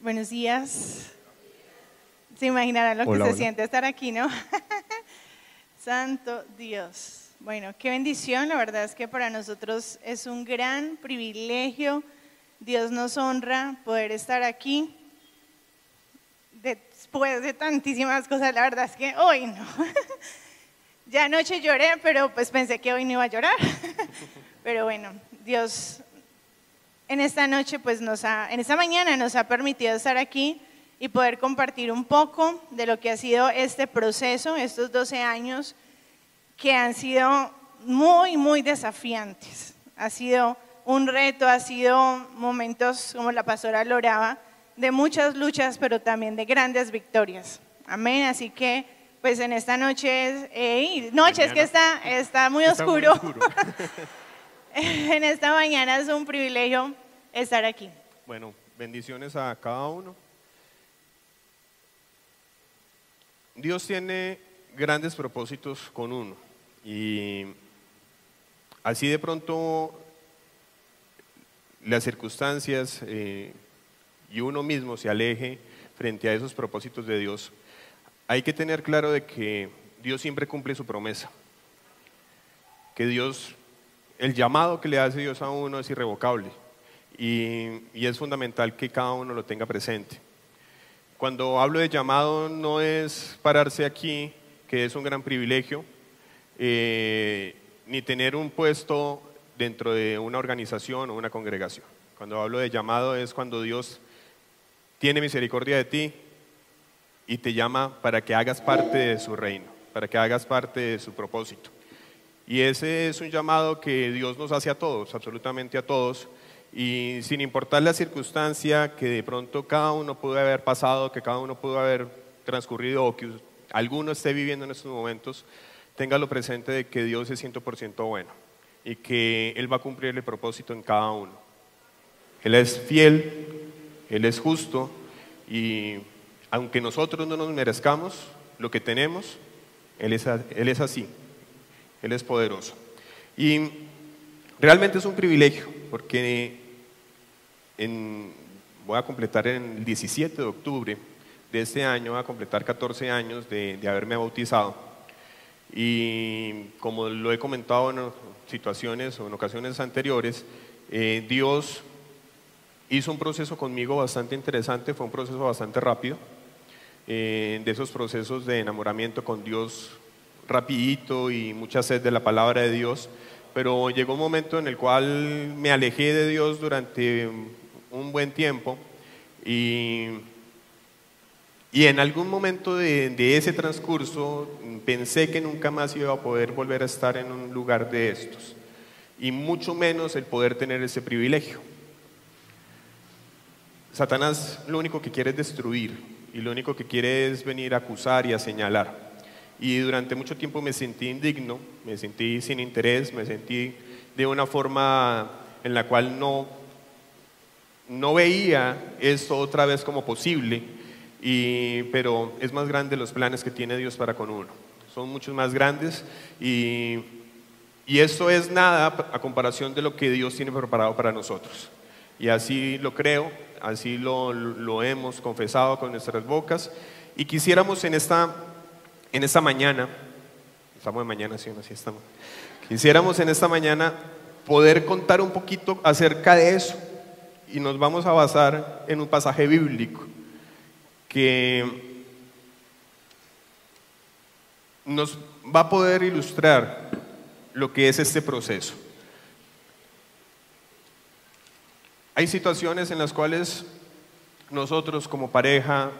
Buenos días. Se imaginarán lo que se siente estar aquí, ¿no? Santo Dios. Bueno, qué bendición. La verdad es que para nosotros es un gran privilegio. Dios nos honra poder estar aquí. Después de tantísimas cosas, la verdad es que hoy no. Ya anoche lloré, pero pues pensé que hoy no iba a llorar. Pero bueno, Dios en esta noche, pues en esta mañana nos ha permitido estar aquí y poder compartir un poco de lo que ha sido este proceso, estos 12 años que han sido muy, muy desafiantes. Ha sido un reto, ha sido momentos, como la pastora lo oraba, de muchas luchas, pero también de grandes victorias. Amén. Así que, pues en esta noche, es que está muy oscuro. Muy oscuro. En esta mañana es un privilegio estar aquí. Bueno, bendiciones a cada uno. Dios tiene grandes propósitos con uno y así de pronto las circunstancias y uno mismo se aleje frente a esos propósitos de Dios. Hay que tener claro de que Dios siempre cumple su promesa, que Dios, el llamado que le hace Dios a uno es irrevocable y es fundamental que cada uno lo tenga presente. Cuando hablo de llamado no es pararse aquí, que es un gran privilegio, ni tener un puesto dentro de una organización o una congregación. Cuando hablo de llamado es cuando Dios tiene misericordia de ti y te llama para que hagas parte de su reino, para que hagas parte de su propósito. Y ese es un llamado que Dios nos hace a todos, absolutamente a todos, y sin importar la circunstancia que de pronto cada uno pudo haber pasado, que cada uno pudo haber transcurrido o que alguno esté viviendo en estos momentos, téngalo presente de que Dios es 100% bueno y que Él va a cumplir el propósito en cada uno. Él es fiel, Él es justo y aunque nosotros no nos merezcamos lo que tenemos, Él es así. Él es poderoso. Y realmente es un privilegio, porque voy a completar en el 17 de octubre de este año, voy a completar 14 años de haberme bautizado. Y como lo he comentado en situaciones o en ocasiones anteriores, Dios hizo un proceso conmigo bastante interesante, fue un proceso bastante rápido, de esos procesos de enamoramiento con Dios rapidito y mucha sed de la palabra de Dios, pero llegó un momento en el cual me alejé de Dios durante un buen tiempo y en algún momento de ese transcurso pensé que nunca más iba a poder volver a estar en un lugar de estos y mucho menos el poder tener ese privilegio. Satanás lo único que quiere es destruir y lo único que quiere es venir a acusar y a señalar. Y durante mucho tiempo me sentí indigno, me sentí sin interés, me sentí de una forma en la cual no veía esto otra vez como posible, pero es más grande los planes que tiene Dios para con uno. Son muchos más grandes y esto es nada a comparación de lo que Dios tiene preparado para nosotros. Y así lo creo, así lo hemos confesado con nuestras bocas y quisiéramos en esta mañana, estamos de mañana, sí, así estamos. Quisiéramos en esta mañana poder contar un poquito acerca de eso y nos vamos a basar en un pasaje bíblico que nos va a poder ilustrar lo que es este proceso. Hay situaciones en las cuales nosotros como pareja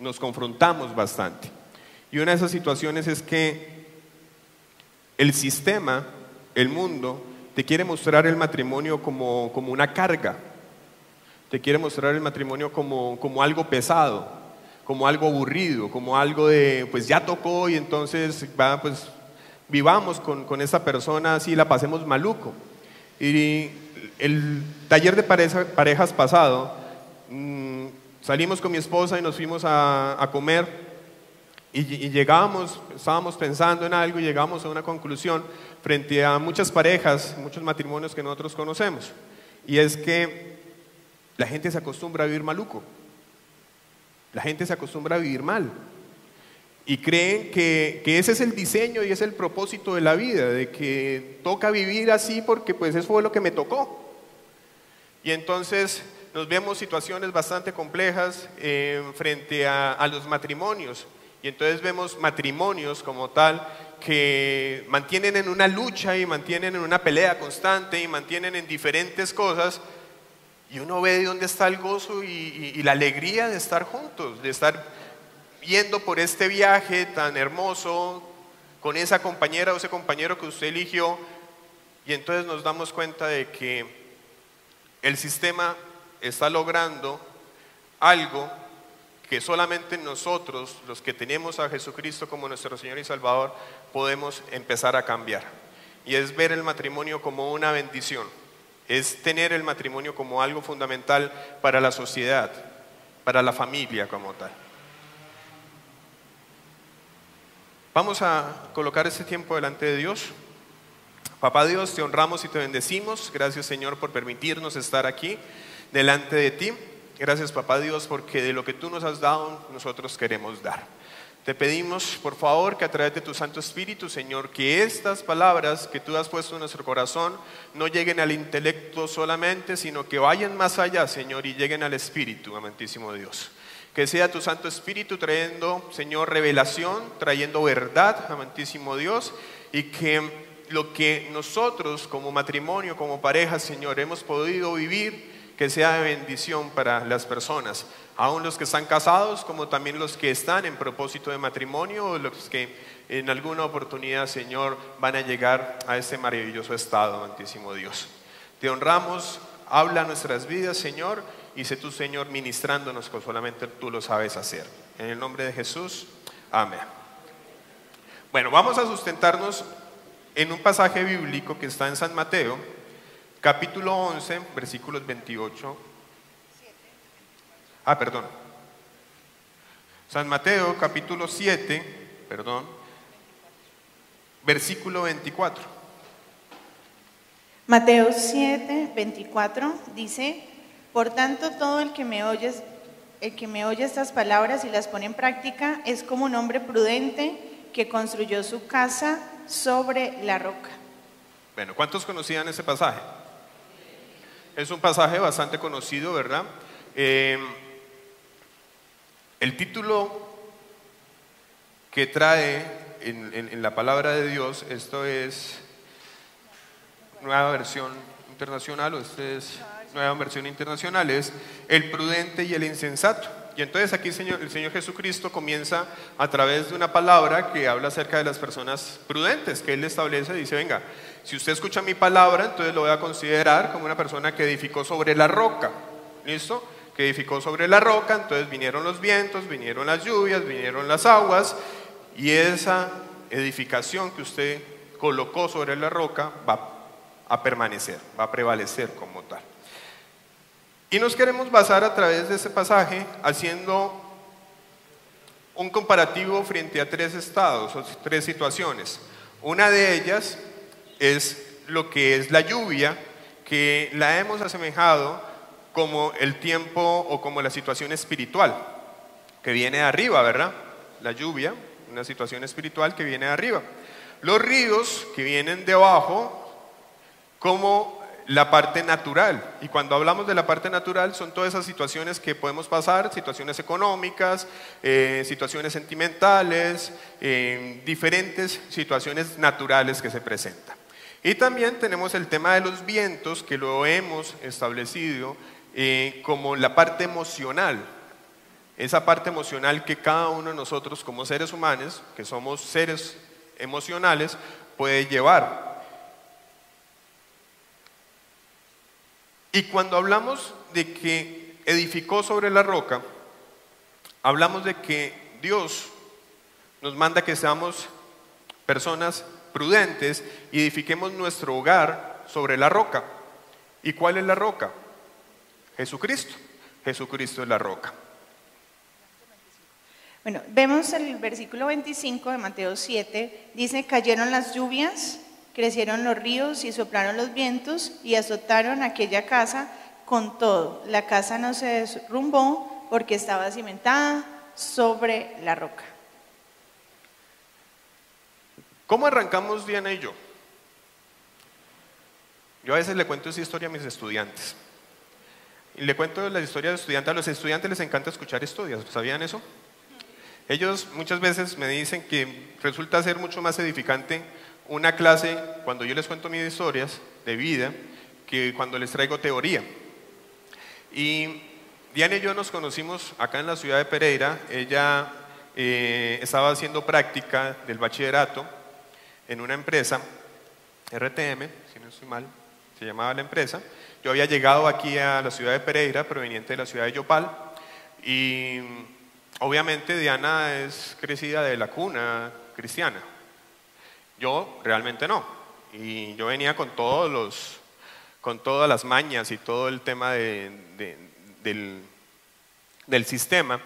nos confrontamos bastante. Y una de esas situaciones es que el sistema, el mundo, te quiere mostrar el matrimonio como una carga. Te quiere mostrar el matrimonio como algo pesado, como algo aburrido, como algo de, pues ya tocó y entonces pues vivamos con esa persona así, la pasemos maluco. Y el taller de parejas pasado, salimos con mi esposa y nos fuimos a comer y estábamos pensando en algo y llegamos a una conclusión frente a muchas parejas, muchos matrimonios que nosotros conocemos. Y es que la gente se acostumbra a vivir maluco. La gente se acostumbra a vivir mal. Y creen que ese es el diseño y es el propósito de la vida, de que toca vivir así porque pues eso fue lo que me tocó. Y entonces nos vemos situaciones bastante complejas frente a los matrimonios. Y entonces vemos matrimonios como tal que mantienen en una lucha y mantienen en una pelea constante y mantienen en diferentes cosas. Y uno ve de dónde está el gozo y la alegría de estar juntos, de estar yendo por este viaje tan hermoso con esa compañera o ese compañero que usted eligió. Y entonces nos damos cuenta de que el sistema está logrando algo que solamente nosotros, los que tenemos a Jesucristo como nuestro Señor y Salvador, podemos empezar a cambiar. Y es ver el matrimonio como una bendición. Es tener el matrimonio como algo fundamental para la sociedad, para la familia como tal. Vamos a colocar este tiempo delante de Dios. Papá Dios, te honramos y te bendecimos. Gracias, Señor, por permitirnos estar aquí delante de ti. Gracias, Papá Dios, porque de lo que tú nos has dado, nosotros queremos dar. Te pedimos, por favor, que a través de tu Santo Espíritu, Señor, que estas palabras que tú has puesto en nuestro corazón no lleguen al intelecto solamente, sino que vayan más allá, Señor, y lleguen al Espíritu, amantísimo Dios. Que sea tu Santo Espíritu trayendo, Señor, revelación, trayendo verdad, amantísimo Dios, y que lo que nosotros como matrimonio, como pareja, Señor, hemos podido vivir, que sea de bendición para las personas, aún los que están casados, como también los que están en propósito de matrimonio, o los que en alguna oportunidad, Señor, van a llegar a este maravilloso estado, amantísimo Dios. Te honramos, habla nuestras vidas, Señor, y sé tú, Señor, ministrándonos, como solamente tú lo sabes hacer. En el nombre de Jesús, amén. Bueno, vamos a sustentarnos en un pasaje bíblico que está en San Mateo, capítulo 11, versículos 28. San Mateo, capítulo 7, versículo 24. Mateo 7, 24 dice: por tanto, todo el que me oye estas palabras y las pone en práctica es como un hombre prudente que construyó su casa sobre la roca. Bueno, ¿cuántos conocían ese pasaje? Es un pasaje bastante conocido, ¿verdad? El título que trae en la palabra de Dios, esto es nueva versión internacional, o este es nueva versión internacional, es el prudente y el insensato. Y entonces aquí el Señor Jesucristo comienza a través de una palabra que habla acerca de las personas prudentes, que Él establece, dice: venga, si usted escucha mi palabra, entonces lo voy a considerar como una persona que edificó sobre la roca. ¿Listo? Que edificó sobre la roca, entonces vinieron los vientos, vinieron las lluvias, vinieron las aguas, y esa edificación que usted colocó sobre la roca va a permanecer, va a prevalecer como tal. Y nos queremos basar a través de ese pasaje haciendo un comparativo frente a tres estados o tres situaciones. Una de ellas es lo que es la lluvia, que la hemos asemejado como el tiempo o como la situación espiritual que viene de arriba, ¿verdad? La lluvia, una situación espiritual que viene de arriba. Los ríos que vienen de abajo como la parte natural. Y cuando hablamos de la parte natural son todas esas situaciones que podemos pasar, situaciones económicas, situaciones sentimentales, diferentes situaciones naturales que se presentan. Y también tenemos el tema de los vientos, que lo hemos establecido como la parte emocional. Esa parte emocional que cada uno de nosotros como seres humanos, que somos seres emocionales, puede llevar. Y cuando hablamos de que edificó sobre la roca, hablamos de que Dios nos manda que seamos personas prudentes y edifiquemos nuestro hogar sobre la roca. ¿Y cuál es la roca? Jesucristo. Jesucristo es la roca. Bueno, vemos el versículo 25 de Mateo 7, dice: cayeron las lluvias, crecieron los ríos y soplaron los vientos y azotaron aquella casa con todo. La casa no se derrumbó porque estaba cimentada sobre la roca. ¿Cómo arrancamos Diana y yo? Yo a veces le cuento esa historia a mis estudiantes. Y le cuento la historia de estudiantes. A los estudiantes les encanta escuchar historias, ¿sabían eso? Ellos muchas veces me dicen que resulta ser mucho más edificante una clase cuando yo les cuento mis historias de vida que cuando les traigo teoría. Y Diana y yo nos conocimos acá en la ciudad de Pereira. Ella estaba haciendo práctica del bachillerato en una empresa, RTM, si no estoy mal, se llamaba la empresa. Yo había llegado aquí a la ciudad de Pereira, proveniente de la ciudad de Yopal, y obviamente Diana es crecida de la cuna cristiana. Yo realmente no, y yo venía con todas las mañas y todo el tema del sistema,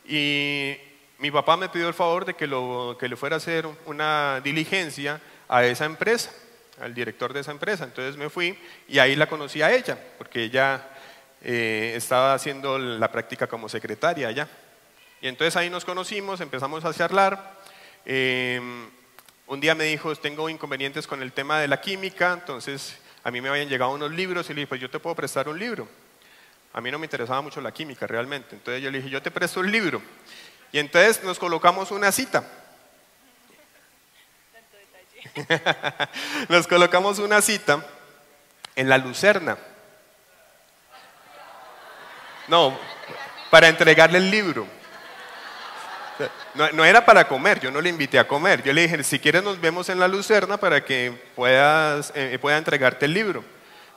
y mi papá me pidió el favor de que le fuera a hacer una diligencia a esa empresa, al director de esa empresa. Entonces me fui y ahí la conocí a ella, porque ella estaba haciendo la práctica como secretaria allá. Y entonces ahí nos conocimos, empezamos a charlar. Un día me dijo, tengo inconvenientes con el tema de la química, entonces a mí me habían llegado unos libros y le dije, pues yo te puedo prestar un libro. A mí no me interesaba mucho la química realmente, entonces yo le dije, yo te presto el libro. Y entonces nos colocamos una cita. Nos colocamos una cita en la Lucerna. No, para entregarle el libro. No era para comer, yo no le invité a comer. Yo le dije, si quieres nos vemos en la Lucerna para que pueda entregarte el libro.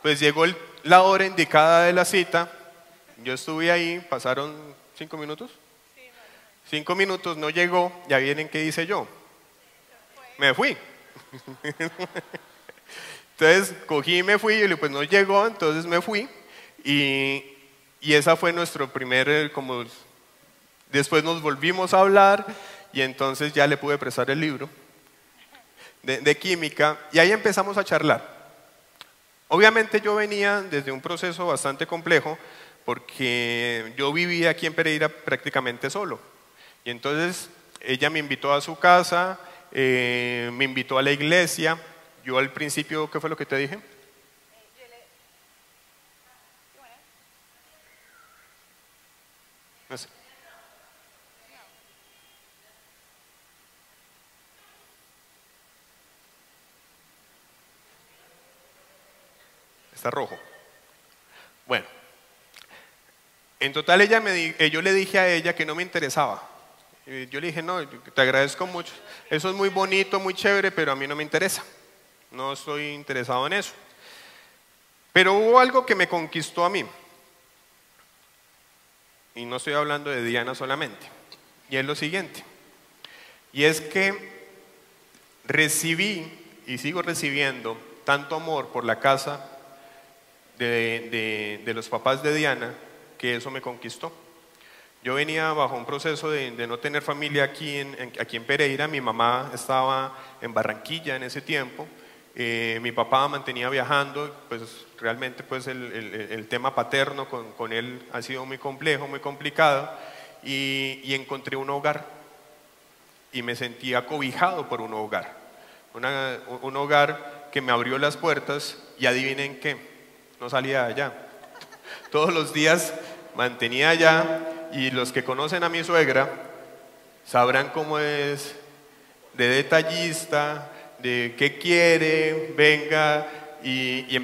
Pues llegó la hora indicada de la cita. Yo estuve ahí, pasaron 5 minutos. 5 minutos, no llegó, ya vienen, ¿qué hice yo? Me fui. Entonces cogí y me fui, y pues no llegó, entonces me fui. Y esa fue nuestro primer, como después nos volvimos a hablar, y entonces ya le pude prestar el libro de química, y ahí empezamos a charlar. Obviamente yo venía desde un proceso bastante complejo, porque yo vivía aquí en Pereira prácticamente solo. Y entonces ella me invitó a su casa, me invitó a la iglesia. Yo al principio, ¿qué fue lo que te dije? No sé. Está rojo. Bueno, en total yo le dije a ella que no me interesaba. Yo le dije, no, te agradezco mucho. Eso es muy bonito, muy chévere, pero a mí no me interesa. No estoy interesado en eso. Pero hubo algo que me conquistó a mí. Y no estoy hablando de Diana solamente. Y es lo siguiente. Y es que recibí y sigo recibiendo tanto amor por la casa de los papás de Diana, que eso me conquistó. Yo venía bajo un proceso de no tener familia aquí en Pereira. Mi mamá estaba en Barranquilla en ese tiempo. Mi papá mantenía viajando, pues realmente pues el tema paterno con él ha sido muy complejo, muy complicado, y encontré un hogar y me sentía acobijado por un hogar, un hogar que me abrió las puertas, y adivinen qué, no salía de allá. Todos los días mantenía allá, y los que conocen a mi suegra sabrán cómo es de detallista, de qué quiere, venga, y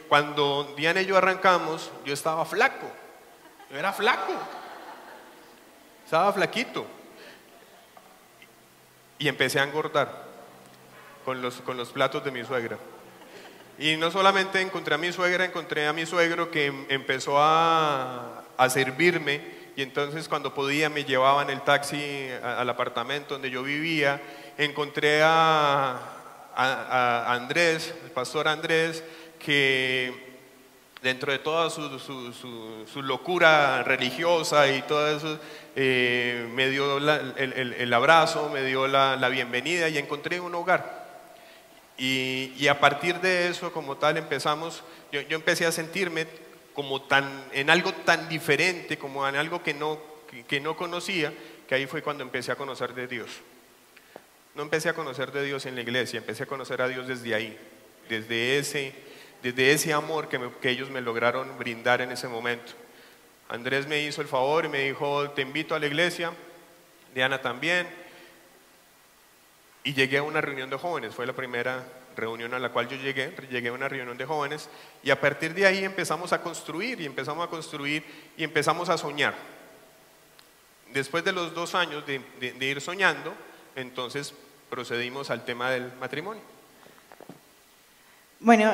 cuando Diana y yo arrancamos, yo estaba flaco, yo era flaco, estaba flaquito, y empecé a engordar con los platos de mi suegra. Y no solamente encontré a mi suegra, encontré a mi suegro que empezó a servirme, y entonces cuando podía me llevaba en el taxi al apartamento donde yo vivía. Encontré a Andrés, el pastor Andrés, que dentro de toda su locura religiosa y todo eso, me dio el abrazo, me dio la bienvenida, y encontré un hogar. Y a partir de eso, como tal, yo empecé a sentirme como en algo tan diferente, como en algo que no conocía, que ahí fue cuando empecé a conocer de Dios. No empecé a conocer de Dios en la iglesia, empecé a conocer a Dios desde ahí, desde ese amor que ellos me lograron brindar en ese momento. Andrés me hizo el favor y me dijo, te invito a la iglesia, Diana también, y llegué a una reunión de jóvenes, fue la primera reunión a la cual yo llegué a una reunión de jóvenes, y a partir de ahí empezamos a construir y empezamos a soñar. Después de los 2 años de ir soñando, entonces procedimos al tema del matrimonio. Bueno,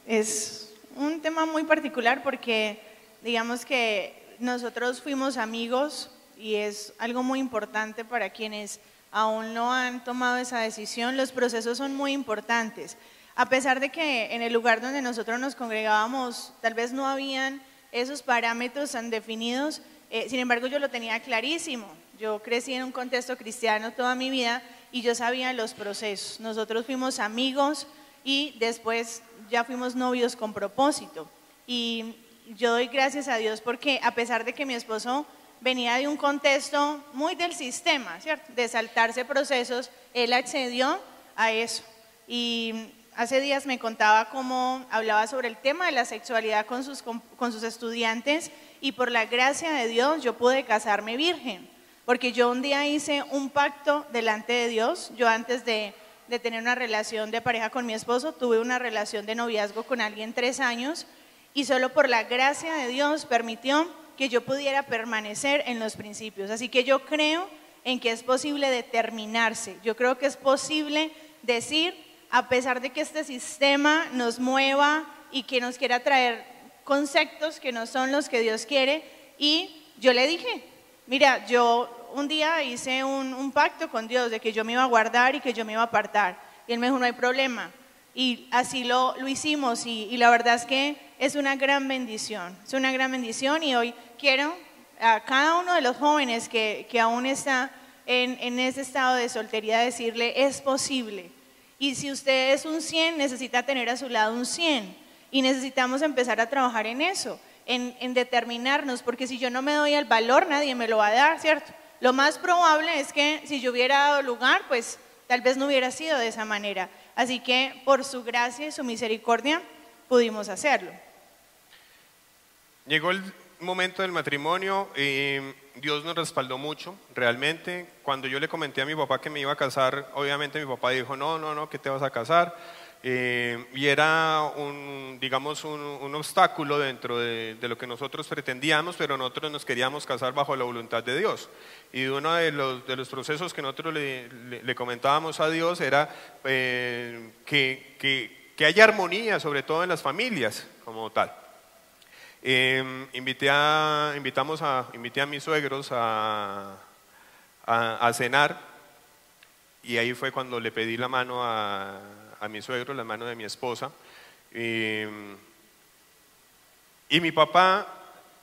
es un tema muy particular porque digamos que nosotros fuimos amigos y es algo muy importante para quienes aún no han tomado esa decisión. Los procesos son muy importantes. A pesar de que en el lugar donde nosotros nos congregábamos tal vez no habían esos parámetros tan definidos, sin embargo yo lo tenía clarísimo. Yo crecí en un contexto cristiano toda mi vida y yo sabía los procesos. Nosotros fuimos amigos y después ya fuimos novios con propósito. Y yo doy gracias a Dios porque a pesar de que mi esposo venía de un contexto muy del sistema, ¿cierto? De saltarse procesos, él accedió a eso. Y hace días me contaba cómo hablaba sobre el tema de la sexualidad con sus estudiantes y por la gracia de Dios yo pude casarme virgen, porque yo un día hice un pacto delante de Dios. Yo antes de tener una relación de pareja con mi esposo, tuve una relación de noviazgo con alguien 3 años y solo por la gracia de Dios permitió que yo pudiera permanecer en los principios. Así que yo creo en que es posible determinarse. Yo creo que es posible decir, a pesar de que este sistema nos mueva y que nos quiera traer conceptos que no son los que Dios quiere, y yo le dije, mira, yo un día hice un pacto con Dios de que yo me iba a guardar y que yo me iba a apartar. Y él me dijo, no hay problema. Y así lo hicimos y la verdad es que es una gran bendición. Es una gran bendición y hoy quiero a cada uno de los jóvenes que aún está en ese estado de soltería decirle, es posible. Y si usted es un 100, necesita tener a su lado un 100. Y necesitamos empezar a trabajar en eso, en determinarnos, porque si yo no me doy el valor, nadie me lo va a dar, ¿cierto? Lo más probable es que si yo hubiera dado lugar, pues tal vez no hubiera sido de esa manera. Así que por su gracia y su misericordia pudimos hacerlo. Llegó el momento del matrimonio y Dios nos respaldó mucho, realmente. Cuando yo le comenté a mi papá que me iba a casar, obviamente mi papá dijo, no, ¿qué te vas a casar? Y era un obstáculo dentro de lo que nosotros pretendíamos, pero nosotros nos queríamos casar bajo la voluntad de Dios. Y uno de los procesos que nosotros le comentábamos a Dios era que haya armonía, sobre todo en las familias como tal. Invité a mis suegros a cenar, y ahí fue cuando le pedí la mano a mi suegro, la mano de mi esposa, y mi papá,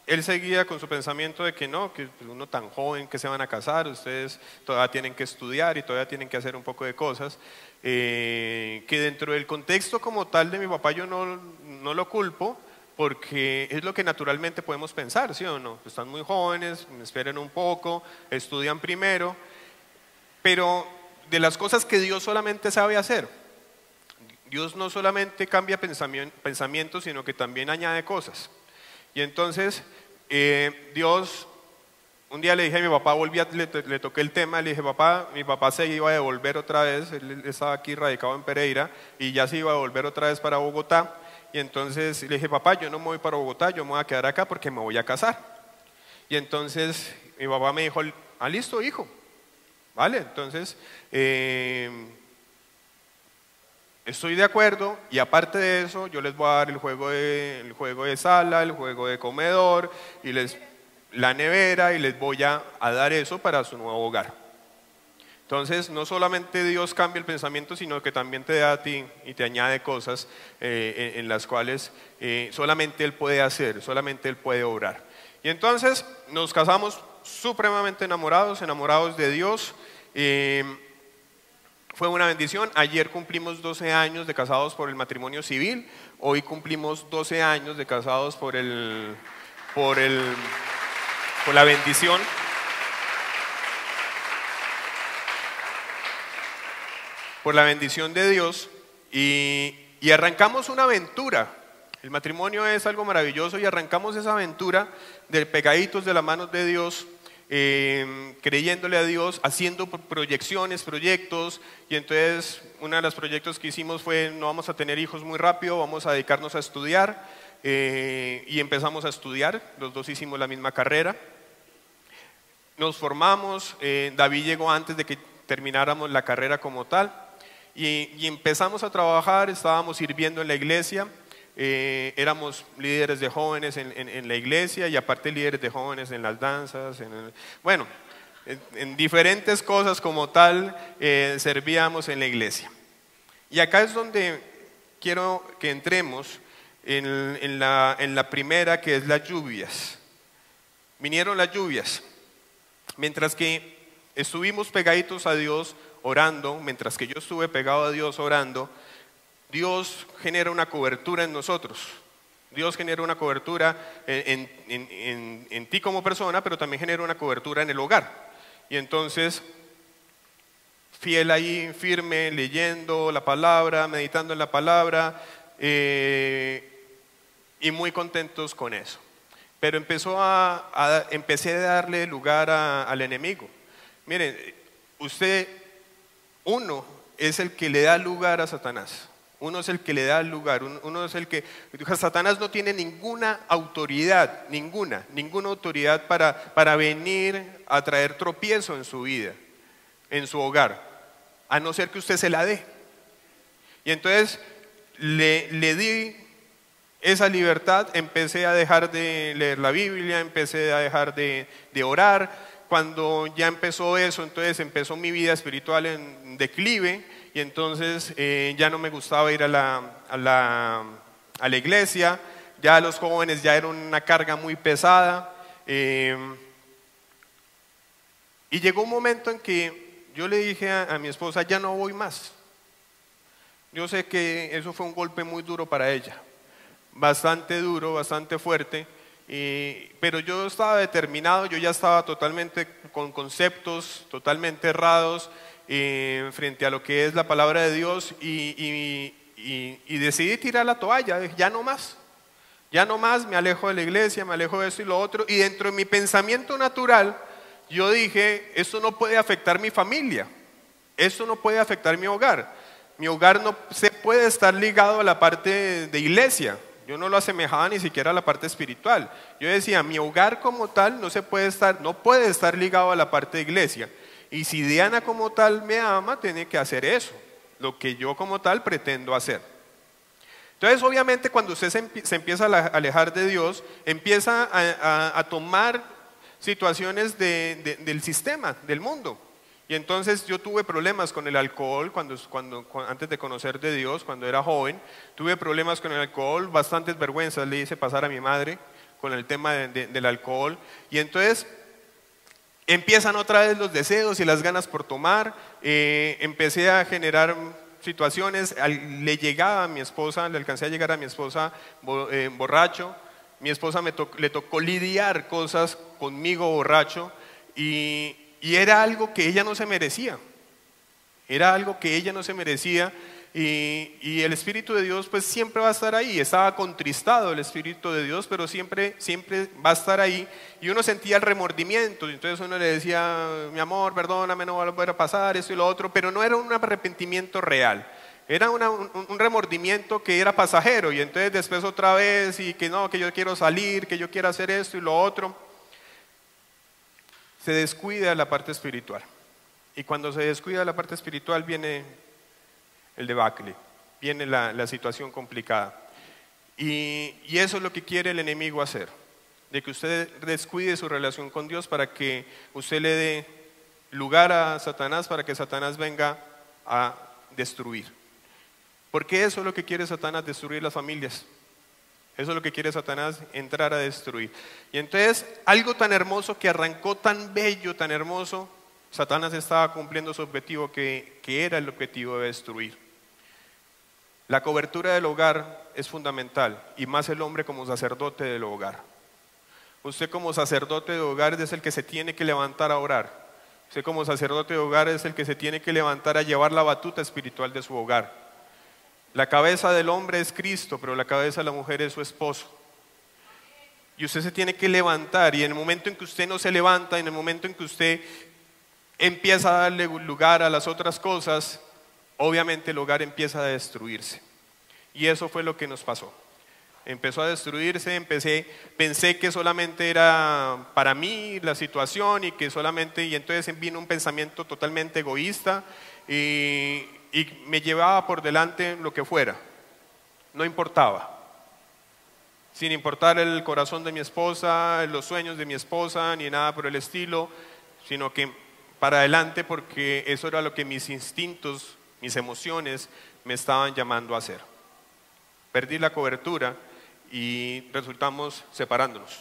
él seguía con su pensamiento de que no, que uno tan joven, que se van a casar, ustedes todavía tienen que estudiar y todavía tienen que hacer un poco de cosas, que dentro del contexto como tal de mi papá yo no lo culpo, porque es lo que naturalmente podemos pensar, ¿sí o no? Están muy jóvenes, esperen un poco, estudian primero, pero de las cosas que Dios solamente sabe hacer, Dios no solamente cambia pensamientos, sino que también añade cosas. Y entonces Dios, un día le dije a mi papá, le toqué el tema, le dije, papá, mi papá se iba a devolver otra vez, él estaba aquí radicado en Pereira y ya se iba a devolver otra vez para Bogotá. Y entonces le dije, papá, yo no me voy para Bogotá, yo me voy a quedar acá porque me voy a casar. Y entonces mi papá me dijo, listo, hijo, vale, entonces estoy de acuerdo, y aparte de eso yo les voy a dar el juego de sala, el juego de comedor, y la nevera, y les voy a dar eso para su nuevo hogar. Entonces, no solamente Dios cambia el pensamiento, sino que también te da a ti y te añade cosas en las cuales solamente Él puede hacer, solamente Él puede obrar. Y entonces nos casamos supremamente enamorados de Dios. fue una bendición. Ayer cumplimos 12 años de casados por el matrimonio civil. Hoy cumplimos 12 años de casados por la bendición. Por la bendición de Dios. Y arrancamos una aventura. El matrimonio es algo maravilloso y arrancamos esa aventura de pegaditos de las manos de Dios, creyéndole a Dios, haciendo proyecciones, proyectos. Y entonces uno de los proyectos que hicimos fue: no vamos a tener hijos muy rápido, vamos a dedicarnos a estudiar. Y empezamos a estudiar, los dos hicimos la misma carrera. Nos formamos, David llegó antes de que termináramos la carrera como tal. Y empezamos a trabajar, estábamos sirviendo en la iglesia, éramos líderes de jóvenes en la iglesia y aparte líderes de jóvenes en las danzas, en diferentes cosas como tal, servíamos en la iglesia. Y acá es donde quiero que entremos en la primera, que es las lluvias. Vinieron las lluvias, mientras que estuvimos pegaditos a Dios, orando, mientras que yo estuve pegado a Dios orando, Dios genera una cobertura en nosotros. Dios genera una cobertura en ti como persona, pero también genera una cobertura en el hogar. Y entonces, fiel ahí, firme, leyendo la palabra, meditando en la palabra, y muy contentos con eso. Pero empecé a darle lugar al enemigo. Miren, uno es el que le da lugar a Satanás. Uno es el que le da lugar. Uno es el que... Satanás no tiene ninguna autoridad, ninguna autoridad para venir a traer tropiezo en su vida, en su hogar, a no ser que usted se la dé. Y entonces le di esa libertad, empecé a dejar de leer la Biblia, empecé a dejar de orar. Cuando ya empezó eso, entonces empezó mi vida espiritual en declive y entonces ya no me gustaba ir a la iglesia, ya los jóvenes ya eran una carga muy pesada, y llegó un momento en que yo le dije a mi esposa: ya no voy más. Yo sé que eso fue un golpe muy duro para ella, bastante duro, bastante fuerte. Pero yo estaba determinado, yo ya estaba totalmente con conceptos totalmente errados frente a lo que es la palabra de Dios y decidí tirar la toalla. Dije: ya no más, me alejo de la iglesia, me alejo de esto y lo otro. Y dentro de mi pensamiento natural yo dije: esto no puede afectar mi familia, esto no puede afectar mi hogar no se puede estar ligado a la parte de iglesia. Yo no lo asemejaba ni siquiera a la parte espiritual. Yo decía: mi hogar como tal no puede estar ligado a la parte de iglesia. Y si Diana como tal me ama, tiene que hacer eso, lo que yo como tal pretendo hacer. Entonces, obviamente, cuando usted se empieza a alejar de Dios, empieza a tomar situaciones del sistema, del mundo. Y entonces yo tuve problemas con el alcohol antes de conocer de Dios, cuando era joven. Tuve problemas con el alcohol, bastantes vergüenzas le hice pasar a mi madre con el tema del alcohol. Y entonces empiezan otra vez los deseos y las ganas por tomar. Empecé a generar situaciones, le alcancé a llegar a mi esposa borracho. Mi esposa le tocó lidiar cosas conmigo borracho y era algo que ella no se merecía. Y el Espíritu de Dios pues siempre va a estar ahí. Estaba contristado el Espíritu de Dios, pero siempre va a estar ahí. Y uno sentía el remordimiento. Entonces uno le decía: mi amor, perdóname, no va a volver a pasar esto y lo otro. Pero no era un arrepentimiento real. Era un remordimiento que era pasajero. Y entonces después otra vez, y que no, que yo quiero salir, que yo quiero hacer esto y lo otro. Se descuida la parte espiritual. Y cuando se descuida la parte espiritual viene el debacle, viene la situación complicada. Y eso es lo que quiere el enemigo hacer, de que usted descuide su relación con Dios para que usted le dé lugar a Satanás, para que Satanás venga a destruir. Porque eso es lo que quiere Satanás, destruir las familias. Eso es lo que quiere Satanás, entrar a destruir. Y entonces algo tan hermoso que arrancó tan bello, tan hermoso, Satanás estaba cumpliendo su objetivo, que era el objetivo de destruir. La cobertura del hogar es fundamental, y más el hombre como sacerdote del hogar. Usted como sacerdote de hogar es el que se tiene que levantar a orar. Usted como sacerdote de hogar es el que se tiene que levantar a llevar la batuta espiritual de su hogar. La cabeza del hombre es Cristo, pero la cabeza de la mujer es su esposo. Y usted se tiene que levantar, y en el momento en que usted no se levanta, en el momento en que usted empieza a darle lugar a las otras cosas, obviamente el hogar empieza a destruirse. Y eso fue lo que nos pasó. Empezó a destruirse, pensé que solamente era para mí la situación y entonces vino un pensamiento totalmente egoísta y me llevaba por delante lo que fuera, no importaba, sin importar el corazón de mi esposa, los sueños de mi esposa, ni nada por el estilo, sino que para adelante, porque eso era lo que mis instintos, mis emociones me estaban llamando a hacer. Perdí la cobertura y resultamos separándonos.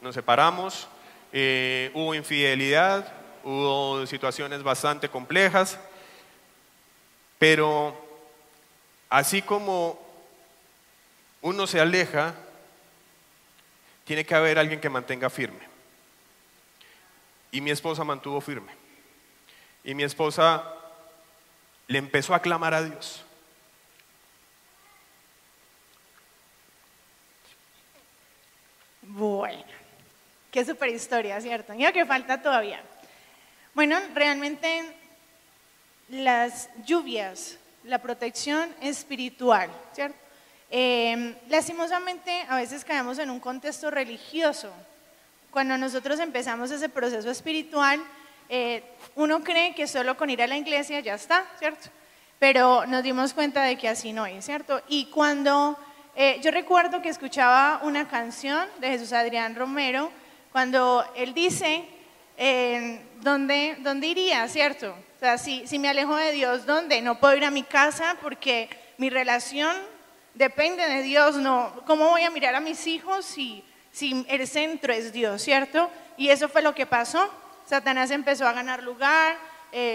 Nos separamos, hubo infidelidad, hubo situaciones bastante complejas, pero así como uno se aleja, tiene que haber alguien que mantenga firme. Y mi esposa mantuvo firme. Y mi esposa le empezó a clamar a Dios. Bueno, qué super historia, ¿cierto? Mira que falta todavía. Bueno, realmente las lluvias, la protección espiritual, ¿cierto? Lastimosamente a veces caemos en un contexto religioso. Cuando nosotros empezamos ese proceso espiritual, uno cree que solo con ir a la iglesia ya está, ¿cierto? Pero nos dimos cuenta de que así no es, ¿cierto? Y cuando yo recuerdo que escuchaba una canción de Jesús Adrián Romero, cuando él dice, ¿dónde iría, cierto? O sea, si me alejo de Dios, ¿dónde? No puedo ir a mi casa porque mi relación depende de Dios, no. ¿Cómo voy a mirar a mis hijos si el centro es Dios, cierto? Y eso fue lo que pasó. Satanás empezó a ganar lugar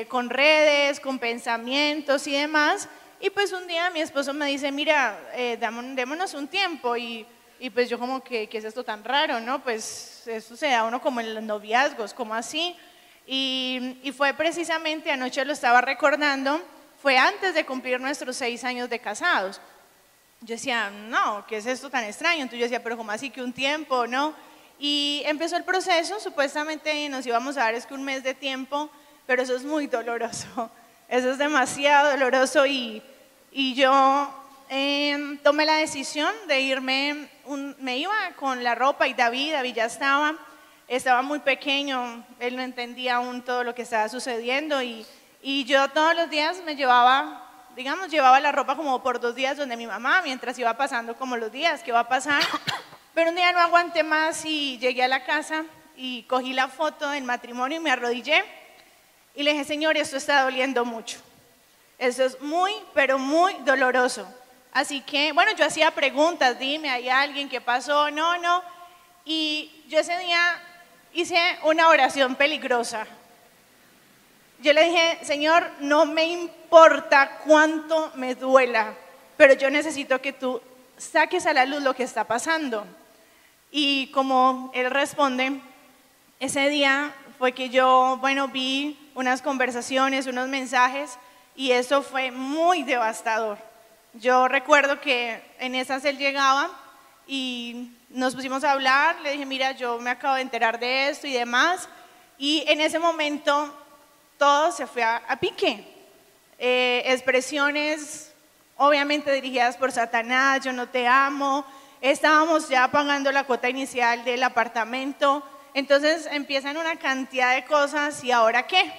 con redes, con pensamientos y demás. Y pues un día mi esposo me dice, mira, démonos un tiempo. Y pues yo como que, ¿qué es esto tan raro, no? Pues eso se da uno como en los noviazgos, como así. Y fue precisamente, anoche lo estaba recordando, fue antes de cumplir nuestros 6 años de casados. Yo decía, no, ¿qué es esto tan extraño? Entonces yo decía, pero ¿cómo así que un tiempo, no? Y empezó el proceso, supuestamente nos íbamos a dar es que un mes de tiempo, pero eso es muy doloroso, eso es demasiado doloroso y yo tomé la decisión de irme, me iba con la ropa y David ya estaba muy pequeño, él no entendía aún todo lo que estaba sucediendo y yo todos los días me llevaba la ropa como por 2 días donde mi mamá, mientras iba pasando como los días que va a pasar. Pero un día no aguanté más y llegué a la casa y cogí la foto del matrimonio y me arrodillé y le dije, Señor, esto está doliendo mucho. Esto es muy, pero muy doloroso. Así que, bueno, yo hacía preguntas, dime, ¿hay alguien que pasó? No. Y yo ese día hice una oración peligrosa. Yo le dije, Señor, no me importa cuánto me duela, pero yo necesito que tú saques a la luz lo que está pasando. Y como él responde, ese día fue que yo, vi unas conversaciones, unos mensajes, y eso fue muy devastador. Yo recuerdo que en esas él llegaba y nos pusimos a hablar, le dije, mira, yo me acabo de enterar de esto y demás, y en ese momento todo se fue a pique. Expresiones obviamente dirigidas por Satanás, yo no te amo, estábamos ya pagando la cuota inicial del apartamento, entonces empiezan una cantidad de cosas y ¿ahora qué?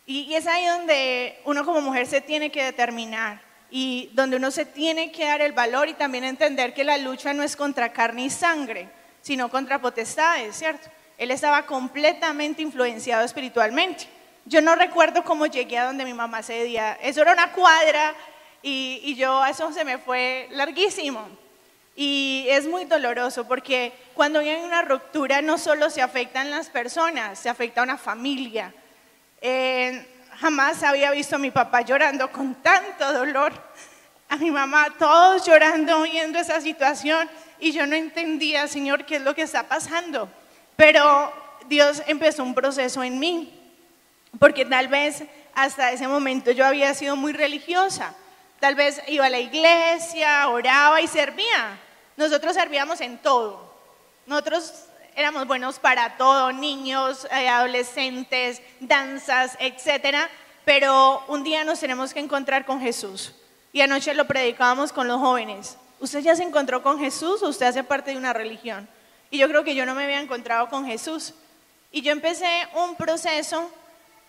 Y es ahí donde uno como mujer se tiene que determinar y donde uno se tiene que dar el valor y también entender que la lucha no es contra carne y sangre, sino contra potestades, ¿cierto? Él estaba completamente influenciado espiritualmente. Yo no recuerdo cómo llegué a donde mi mamá ese día. Eso era una cuadra y yo, eso se me fue larguísimo. Y es muy doloroso porque cuando hay una ruptura no solo se afectan las personas, se afecta a una familia. Jamás había visto a mi papá llorando con tanto dolor, a mi mamá, todos llorando viendo esa situación y yo no entendía, Señor, qué es lo que está pasando. Pero Dios empezó un proceso en mí, porque tal vez hasta ese momento yo había sido muy religiosa. Tal vez iba a la iglesia, oraba y servía. Nosotros servíamos en todo. Nosotros éramos buenos para todo, niños, adolescentes, danzas, etcétera. Pero un día nos tenemos que encontrar con Jesús. Y anoche lo predicábamos con los jóvenes. ¿Usted ya se encontró con Jesús o usted hace parte de una religión? Y yo creo que yo no me había encontrado con Jesús. Y yo empecé un proceso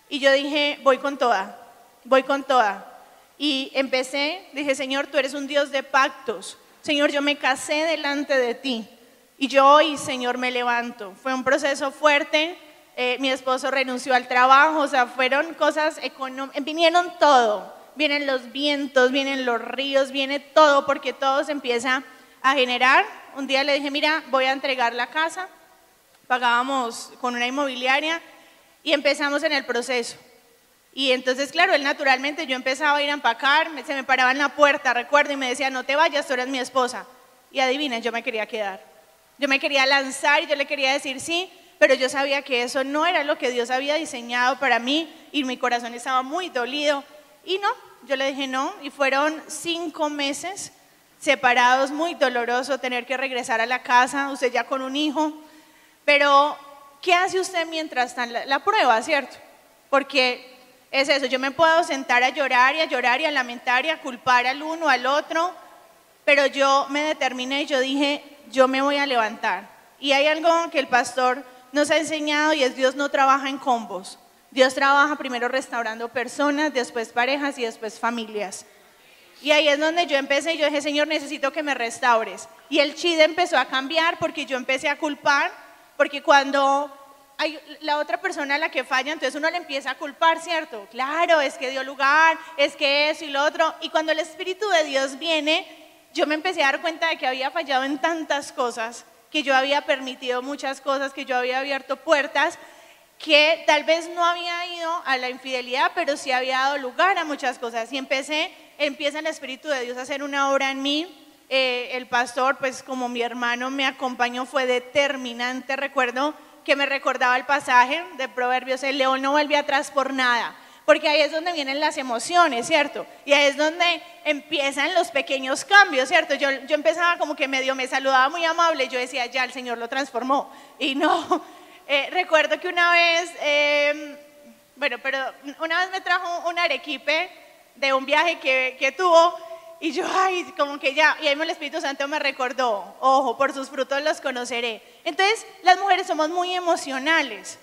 y yo dije, voy con toda, voy con toda. Y empecé, dije, Señor, tú eres un Dios de pactos. Señor, yo me casé delante de ti. Y yo hoy, Señor, me levanto. Fue un proceso fuerte. Mi esposo renunció al trabajo, o sea, fueron cosas económicas, vinieron todo. Vienen los vientos, vienen los ríos, viene todo, porque todo se empieza a generar. Un día le dije, mira, voy a entregar la casa. Pagábamos con una inmobiliaria y empezamos en el proceso. Y entonces, claro, él naturalmente, yo empezaba a ir a empacar, se me paraba en la puerta, recuerdo, y me decía, no te vayas, tú eres mi esposa. Y adivinen, yo me quería quedar. Yo me quería lanzar y yo le quería decir sí, pero yo sabía que eso no era lo que Dios había diseñado para mí y mi corazón estaba muy dolido. Y no, yo le dije no, y fueron 5 meses separados, muy doloroso tener que regresar a la casa, usted ya con un hijo. Pero, ¿qué hace usted mientras está en la prueba, cierto? Porque es eso, yo me puedo sentar a llorar y a lamentar y a culpar al uno, al otro, pero yo me determiné y yo dije, yo me voy a levantar. Y hay algo que el pastor nos ha enseñado y es Dios no trabaja en combos. Dios trabaja primero restaurando personas, después parejas y después familias. Y ahí es donde yo empecé y yo dije, Señor, necesito que me restaures. Y el chide empezó a cambiar porque yo empecé a culpar, porque cuando hay la otra persona a la que falla, entonces uno le empieza a culpar, ¿cierto? Claro, es que dio lugar, es que eso y lo otro. Y cuando el Espíritu de Dios viene, yo me empecé a dar cuenta de que había fallado en tantas cosas, que yo había permitido muchas cosas, que yo había abierto puertas, que tal vez no había ido a la infidelidad, pero sí había dado lugar a muchas cosas. Y empieza el Espíritu de Dios a hacer una obra en mí. El pastor, pues como mi hermano me acompañó, fue determinante. Recuerdo que me recordaba el pasaje de Proverbios, el león no vuelve atrás por nada, porque ahí es donde vienen las emociones, ¿cierto? Y ahí es donde empiezan los pequeños cambios, ¿cierto? Yo empezaba como que medio me saludaba muy amable, yo decía, ya el Señor lo transformó, y no. Recuerdo que una vez, una vez me trajo un arequipe de un viaje que tuvo, y yo, ay, como que ya, y ahí el Espíritu Santo me recordó, ojo, por sus frutos los conoceré. Entonces, las mujeres somos muy emocionales,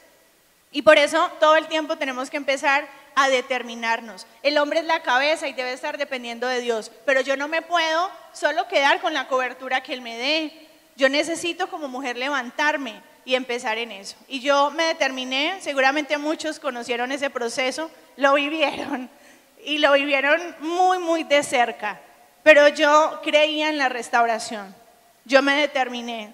y por eso todo el tiempo tenemos que empezar a determinarnos. El hombre es la cabeza y debe estar dependiendo de Dios, pero yo no me puedo solo quedar con la cobertura que Él me dé. Yo necesito como mujer levantarme y empezar en eso. Y yo me determiné, seguramente muchos conocieron ese proceso, lo vivieron, y lo vivieron muy, muy de cerca, pero yo creía en la restauración, yo me determiné.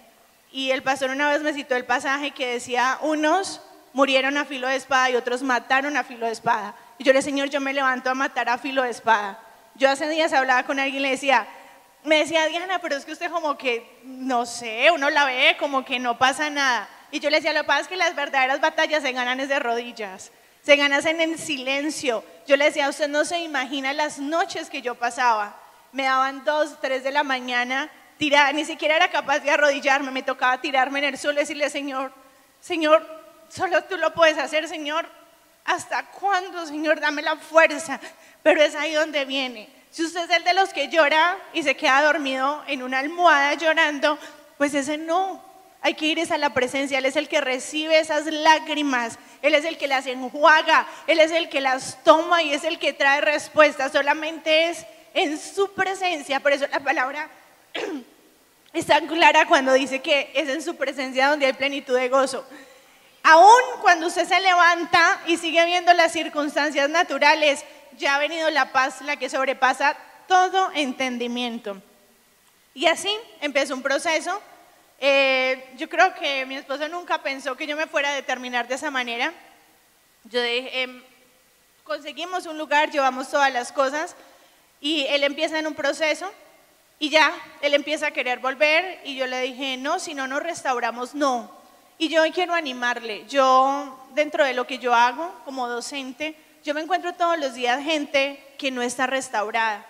Y el pastor una vez me citó el pasaje que decía, unos murieron a filo de espada y otros mataron a filo de espada. Y yo le dije, Señor, yo me levanto a matar a filo de espada. Yo hace días hablaba con alguien y me decía, Diana, pero es que usted como que, no sé, uno la ve como que no pasa nada. Y yo le decía, lo que pasa es que las verdaderas batallas se ganan es de rodillas, se ganan en el silencio. Yo le decía, usted no se imagina las noches que yo pasaba. Me daban 2, 3 de la mañana, tirada, ni siquiera era capaz de arrodillarme, me tocaba tirarme en el suelo y decirle, Señor, solo tú lo puedes hacer, Señor. ¿Hasta cuándo, Señor? Dame la fuerza. Pero es ahí donde viene. Si usted es el de los que llora y se queda dormido en una almohada llorando, pues ese no. Hay que ir a la presencia. Él es el que recibe esas lágrimas. Él es el que las enjuaga. Él es el que las toma y es el que trae respuestas. Solamente es en su presencia. Por eso la palabra es tan clara cuando dice que es en su presencia donde hay plenitud de gozo. Aún cuando usted se levanta y sigue viendo las circunstancias naturales, ya ha venido la paz, la que sobrepasa todo entendimiento. Y así empezó un proceso. Yo creo que mi esposo nunca pensó que yo me fuera a determinar de esa manera. Yo dije, conseguimos un lugar, llevamos todas las cosas y él empieza en un proceso y ya, él empieza a querer volver y yo le dije, no, si no nos restauramos, no. Y yo hoy quiero animarle, yo dentro de lo que yo hago como docente, yo me encuentro todos los días gente que no está restaurada.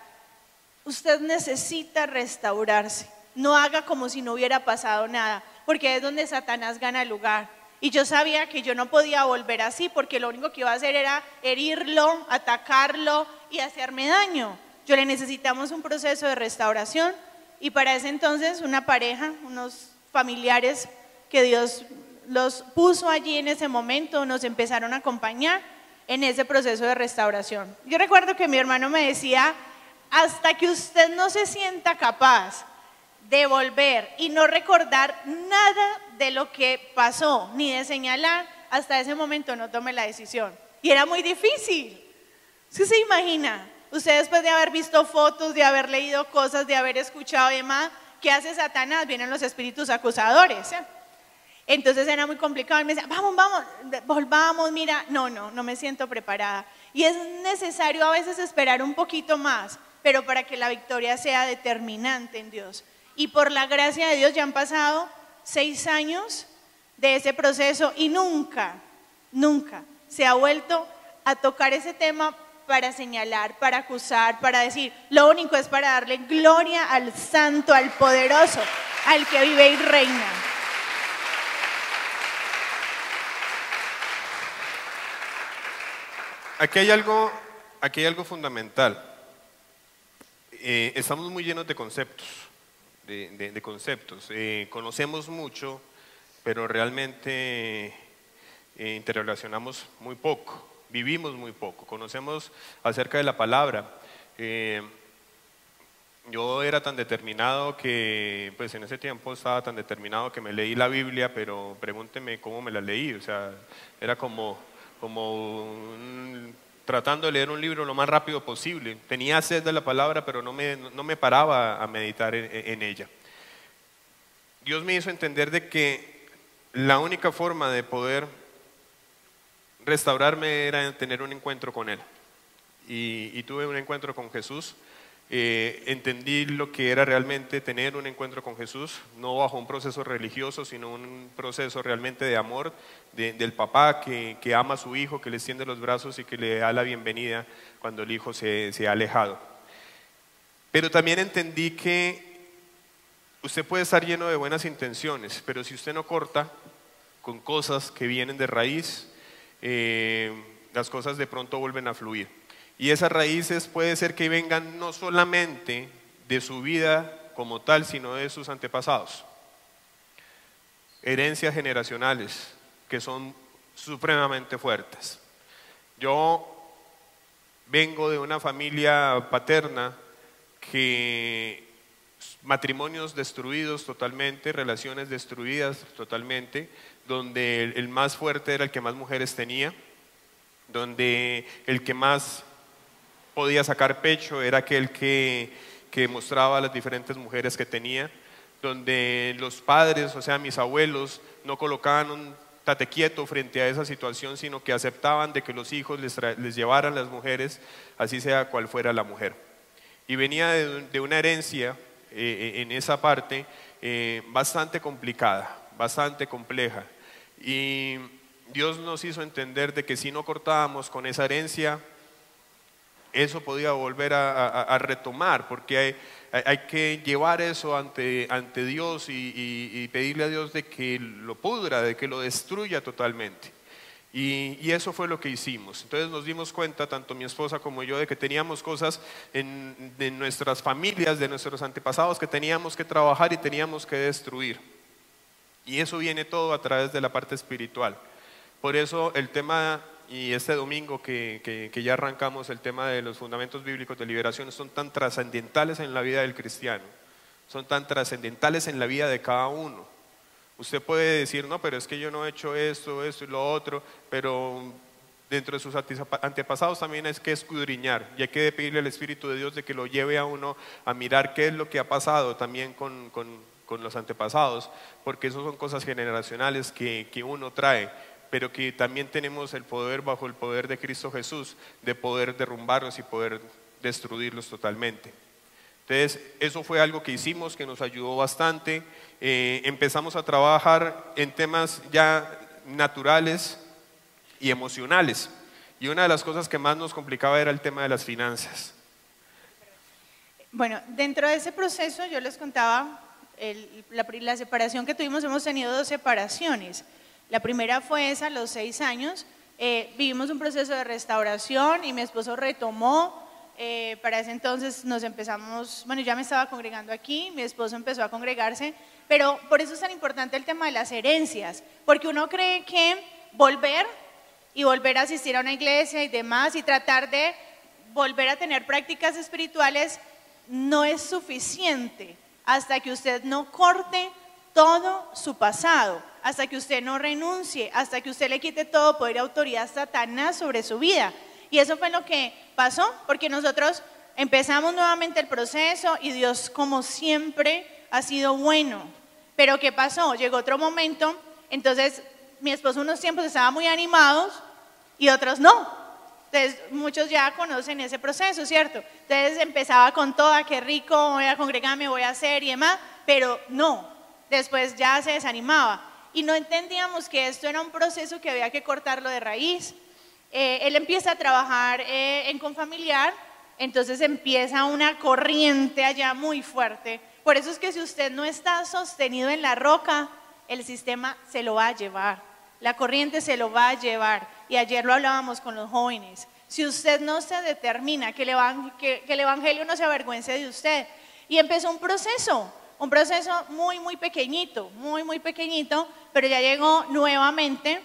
Usted necesita restaurarse, no haga como si no hubiera pasado nada, porque es donde Satanás gana lugar. Y yo sabía que yo no podía volver así, porque lo único que iba a hacer era herirlo, atacarlo y hacerme daño. Yo le necesitamos un proceso de restauración y para ese entonces una pareja, unos familiares que Dios los puso allí en ese momento, nos empezaron a acompañar en ese proceso de restauración. Yo recuerdo que mi hermano me decía, hasta que usted no se sienta capaz de volver y no recordar nada de lo que pasó, ni de señalar, hasta ese momento no tome la decisión. Y era muy difícil. ¿Sí se imagina? Usted después de haber visto fotos, de haber leído cosas, de haber escuchado y demás, ¿qué hace Satanás? Vienen los espíritus acusadores. Entonces era muy complicado. Y me decía, vamos, volvamos, mira. No me siento preparada. Y es necesario a veces esperar un poquito más, pero para que la victoria sea determinante en Dios. Y por la gracia de Dios ya han pasado 6 años de ese proceso y nunca se ha vuelto a tocar ese tema para señalar, para acusar, para decir. Lo único es para darle gloria al Santo, al Poderoso, al que vive y reina. Aquí hay algo fundamental. Estamos muy llenos de conceptos, de conceptos. Conocemos mucho, pero realmente interrelacionamos muy poco, vivimos muy poco, conocemos acerca de la palabra. Yo era tan determinado que, pues en ese tiempo estaba tan determinado que me leí la Biblia, pero pregúnteme cómo me la leí, o sea, era como tratando de leer un libro lo más rápido posible. Tenía sed de la palabra, pero no me paraba a meditar en ella. Dios me hizo entender de que la única forma de poder restaurarme era tener un encuentro con Él. Y tuve un encuentro con Jesús. Entendí lo que era realmente tener un encuentro con Jesús, no bajo un proceso religioso, sino un proceso realmente de amor, del papá que ama a su hijo, que le extiende los brazos y que le da la bienvenida cuando el hijo se ha alejado. Pero también entendí que usted puede estar lleno de buenas intenciones, pero si usted no corta con cosas que vienen de raíz, las cosas de pronto vuelven a fluir. Y esas raíces puede ser que vengan no solamente de su vida como tal, sino de sus antepasados. Herencias generacionales que son supremamente fuertes. Yo vengo de una familia paterna que matrimonios destruidos totalmente, relaciones destruidas totalmente, donde el más fuerte era el que más mujeres tenía, donde el que más podía sacar pecho era aquel que mostraba a las diferentes mujeres que tenía, donde los padres, o sea, mis abuelos, no colocaban un tate quieto frente a esa situación, sino que aceptaban de que los hijos les llevaran las mujeres, así sea cual fuera la mujer. Y venía de una herencia en esa parte bastante complicada, bastante compleja. Y Dios nos hizo entender de que si no cortábamos con esa herencia, eso podía volver a retomar, porque hay que llevar eso ante Dios y pedirle a Dios de que lo pudra, de que lo destruya totalmente. Y eso fue lo que hicimos. Entonces nos dimos cuenta, tanto mi esposa como yo, de que teníamos cosas de nuestras familias, de nuestros antepasados, que teníamos que trabajar y teníamos que destruir. Y eso viene todo a través de la parte espiritual. Por eso el tema, y este domingo que ya arrancamos, el tema de los fundamentos bíblicos de liberación son tan trascendentales en la vida del cristiano, son tan trascendentales en la vida de cada uno. Usted puede decir, no, pero es que yo no he hecho esto y lo otro, pero dentro de sus antepasados también hay que escudriñar y hay que pedirle al Espíritu de Dios de que lo lleve a uno a mirar qué es lo que ha pasado también con los antepasados, porque eso son cosas generacionales que uno trae, pero que también tenemos el poder, bajo el poder de Cristo Jesús, de poder derrumbarlos y poder destruirlos totalmente. Entonces, eso fue algo que hicimos, que nos ayudó bastante. Empezamos a trabajar en temas ya naturales y emocionales. Y una de las cosas que más nos complicaba era el tema de las finanzas. Bueno, dentro de ese proceso yo les contaba la separación que tuvimos. Hemos tenido 2 separaciones. La primera fue esa a los 6 años. Vivimos un proceso de restauración y mi esposo retomó. Para ese entonces nos empezamos, bueno, ya me estaba congregando aquí, mi esposo empezó a congregarse, pero por eso es tan importante el tema de las herencias, porque uno cree que volver a asistir a una iglesia y demás y tratar de volver a tener prácticas espirituales no es suficiente hasta que usted no corte todo su pasado, hasta que usted no renuncie, hasta que usted le quite todo poder y autoridad a Satanás sobre su vida. Y eso fue lo que pasó, porque nosotros empezamos nuevamente el proceso y Dios, como siempre, ha sido bueno. Pero ¿qué pasó? Llegó otro momento, entonces mi esposo unos tiempos estaba muy animados y otros no. Entonces muchos ya conocen ese proceso, ¿cierto? Entonces empezaba con toda, qué rico, voy a congregarme, voy a hacer y demás, pero no, después ya se desanimaba. Y no entendíamos que esto era un proceso que había que cortarlo de raíz. Él empieza a trabajar en Confamiliar, entonces empieza una corriente allá muy fuerte. Por eso es que si usted no está sostenido en la roca, el sistema se lo va a llevar, la corriente se lo va a llevar. Y ayer lo hablábamos con los jóvenes. Si usted no se determina, que el Evangelio no se avergüence de usted. Y empezó un proceso muy, muy pequeñito, pero ya llegó nuevamente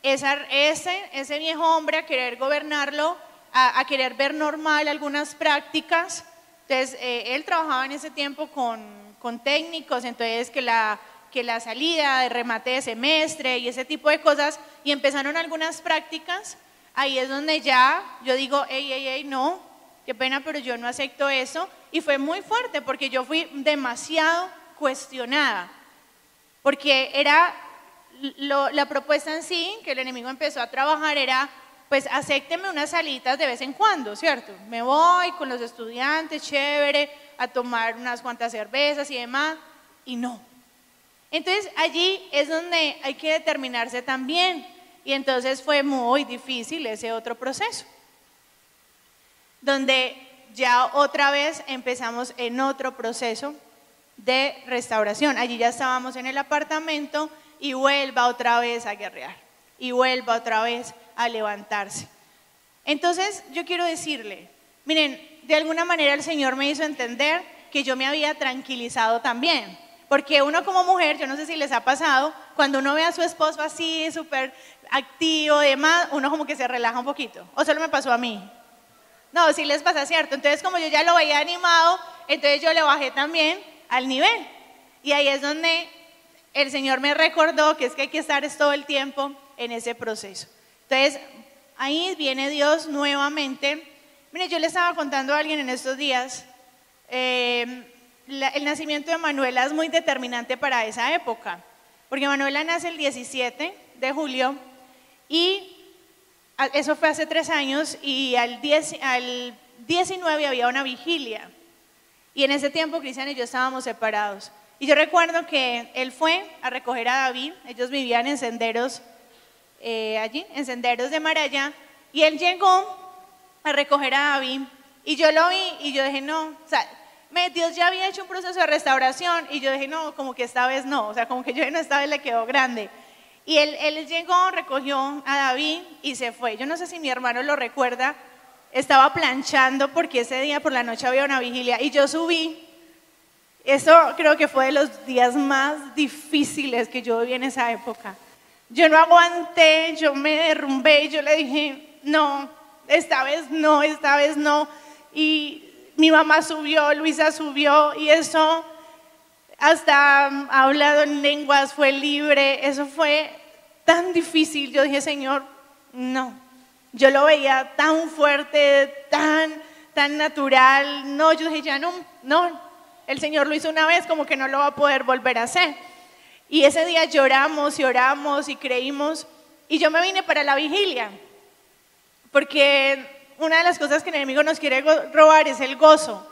ese viejo hombre a querer gobernarlo, a querer ver normal algunas prácticas. Entonces, él trabajaba en ese tiempo con técnicos, entonces que la salida de remate de semestre y ese tipo de cosas, y empezaron algunas prácticas. Ahí es donde ya yo digo, ey, no, qué pena, pero yo no acepto eso. Y fue muy fuerte porque yo fui demasiado cuestionada, porque era la propuesta en sí, que el enemigo empezó a trabajar, era, pues acépteme unas salitas de vez en cuando, ¿cierto? Me voy con los estudiantes, chévere, a tomar unas cuantas cervezas y demás, y no. Entonces allí es donde hay que determinarse también, y entonces fue muy difícil ese otro proceso, donde ya otra vez empezamos en otro proceso de restauración. Allí ya estábamos en el apartamento y vuelva otra vez a guerrear, y vuelva otra vez a levantarse. Entonces yo quiero decirle, miren, de alguna manera el Señor me hizo entender que yo me había tranquilizado también, porque uno como mujer, yo no sé si les ha pasado, cuando uno ve a su esposo así, súper activo y demás, uno como que se relaja un poquito, o solo me pasó a mí. No, sí les pasa, ¿cierto? Entonces como yo ya lo veía animado, entonces yo le bajé también al nivel, y ahí es donde el Señor me recordó que es que hay que estar todo el tiempo en ese proceso. Entonces, ahí viene Dios nuevamente. Mire, yo le estaba contando a alguien en estos días, el nacimiento de Manuela es muy determinante para esa época, porque Manuela nace el 17 de julio y eso fue hace 3 años, y al 19 había una vigilia, y en ese tiempo Cristian y yo estábamos separados. Y yo recuerdo que él fue a recoger a David, ellos vivían en senderos, allí, en senderos de Maraya, y él llegó a recoger a David, y yo lo vi, y yo dije, no, o sea, Dios ya había hecho un proceso de restauración, y yo dije, no, como que esta vez no, o sea, como que yo no, esta vez le quedó grande. Y él llegó, recogió a David y se fue. Yo no sé si mi hermano lo recuerda, estaba planchando porque ese día por la noche había una vigilia, y yo subí. Eso creo que fue de los días más difíciles que yo viví en esa época. Yo no aguanté, yo me derrumbé, yo le dije, no, esta vez no, esta vez no. Y mi mamá subió, Luisa subió, y eso hasta hablado en lenguas, fue libre, eso fue tan difícil. Yo dije, Señor, no. Yo lo veía tan fuerte, tan natural. No, yo dije, ya no, el Señor lo hizo una vez, como que no lo va a poder volver a hacer. Y ese día lloramos y oramos y creímos. Y yo me vine para la vigilia, porque una de las cosas que el enemigo nos quiere robar es el gozo.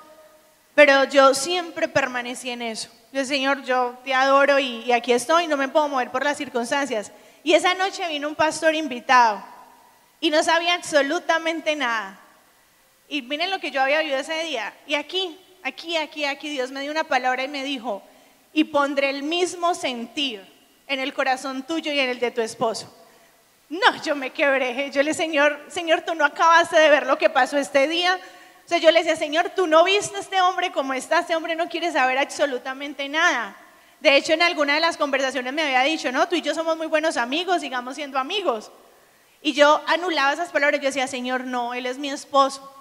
Pero yo siempre permanecí en eso. Yo, Señor, yo te adoro y aquí estoy, no me puedo mover por las circunstancias. Y esa noche vino un pastor invitado y no sabía absolutamente nada. Y miren lo que yo había vivido ese día. Y aquí, Dios me dio una palabra y me dijo, y pondré el mismo sentir en el corazón tuyo y en el de tu esposo. No, yo me quebré. Yo le dije, Señor, tú no acabaste de ver lo que pasó este día. O sea, yo le decía, Señor, tú no viste a este hombre como está, este hombre no quiere saber absolutamente nada. De hecho, en alguna de las conversaciones me había dicho, no, tú y yo somos muy buenos amigos, sigamos siendo amigos. Y yo anulaba esas palabras, yo decía, Señor, no, él es mi esposo.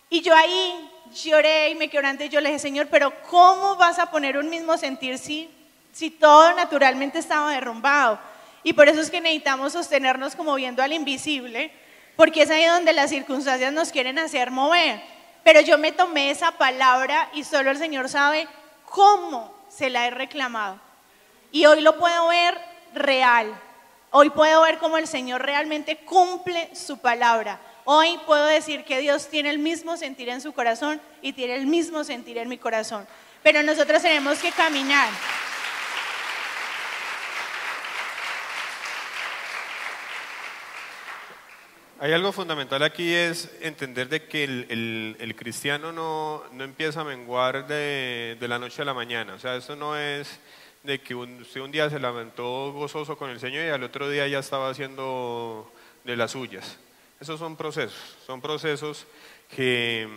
Y yo ahí lloré y me quebranté y yo le dije, Señor, pero ¿cómo vas a poner un mismo sentir si todo naturalmente estaba derrumbado? Y por eso es que necesitamos sostenernos como viendo al invisible, porque es ahí donde las circunstancias nos quieren hacer mover. Pero yo me tomé esa palabra y solo el Señor sabe cómo se la he reclamado. Y hoy lo puedo ver real. Hoy puedo ver cómo el Señor realmente cumple su palabra. Hoy puedo decir que Dios tiene el mismo sentir en su corazón y tiene el mismo sentir en mi corazón. Pero nosotros tenemos que caminar. Hay algo fundamental aquí, es entender de que el cristiano no empieza a menguar de la noche a la mañana. O sea, eso no es de que usted un día se levantó gozoso con el Señor y al otro día ya estaba haciendo de las suyas. Esos son procesos que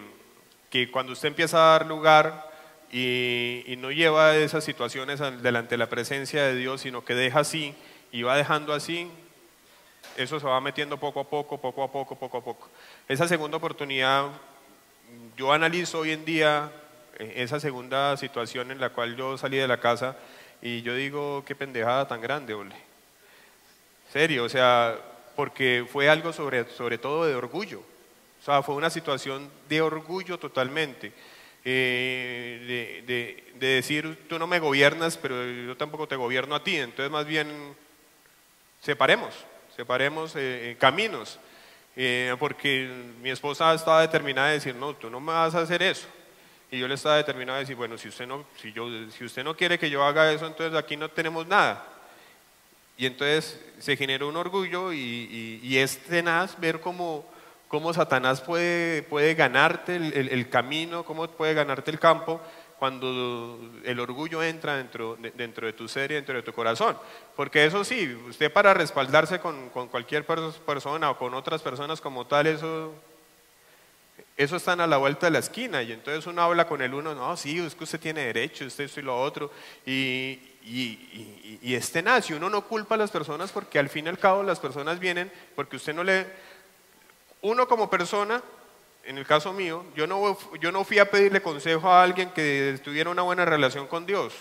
cuando usted empieza a dar lugar y no lleva esas situaciones delante de la presencia de Dios, sino que deja así y va dejando así, eso se va metiendo poco a poco. Esa segunda oportunidad, yo analizo hoy en día esa segunda situación en la cual yo salí de la casa y yo digo, qué pendejada tan grande, ole. Serio, o sea, porque fue algo sobre todo de orgullo. O sea, fue una situación de orgullo totalmente. De decir, tú no me gobiernas, pero yo tampoco te gobierno a ti. Entonces, más bien, separemos caminos. Porque mi esposa estaba determinada a decir, no, tú no me vas a hacer eso. Y yo le estaba determinado a decir, bueno, si usted no quiere que yo haga eso, entonces aquí no tenemos nada. Y entonces se generó un orgullo y es tenaz ver cómo Satanás puede ganarte el camino, cómo puede ganarte el campo cuando el orgullo entra dentro de tu ser y dentro de tu corazón. Porque eso sí, usted para respaldarse con cualquier persona o con otras personas como tal, eso están a la vuelta de la esquina, y entonces uno habla con el uno, no, sí, es que usted tiene derecho, usted esto y lo otro, y es tenaz, y uno no culpa a las personas porque al fin y al cabo las personas vienen porque usted uno como persona, en el caso mío, yo no fui a pedirle consejo a alguien que tuviera una buena relación con Dios.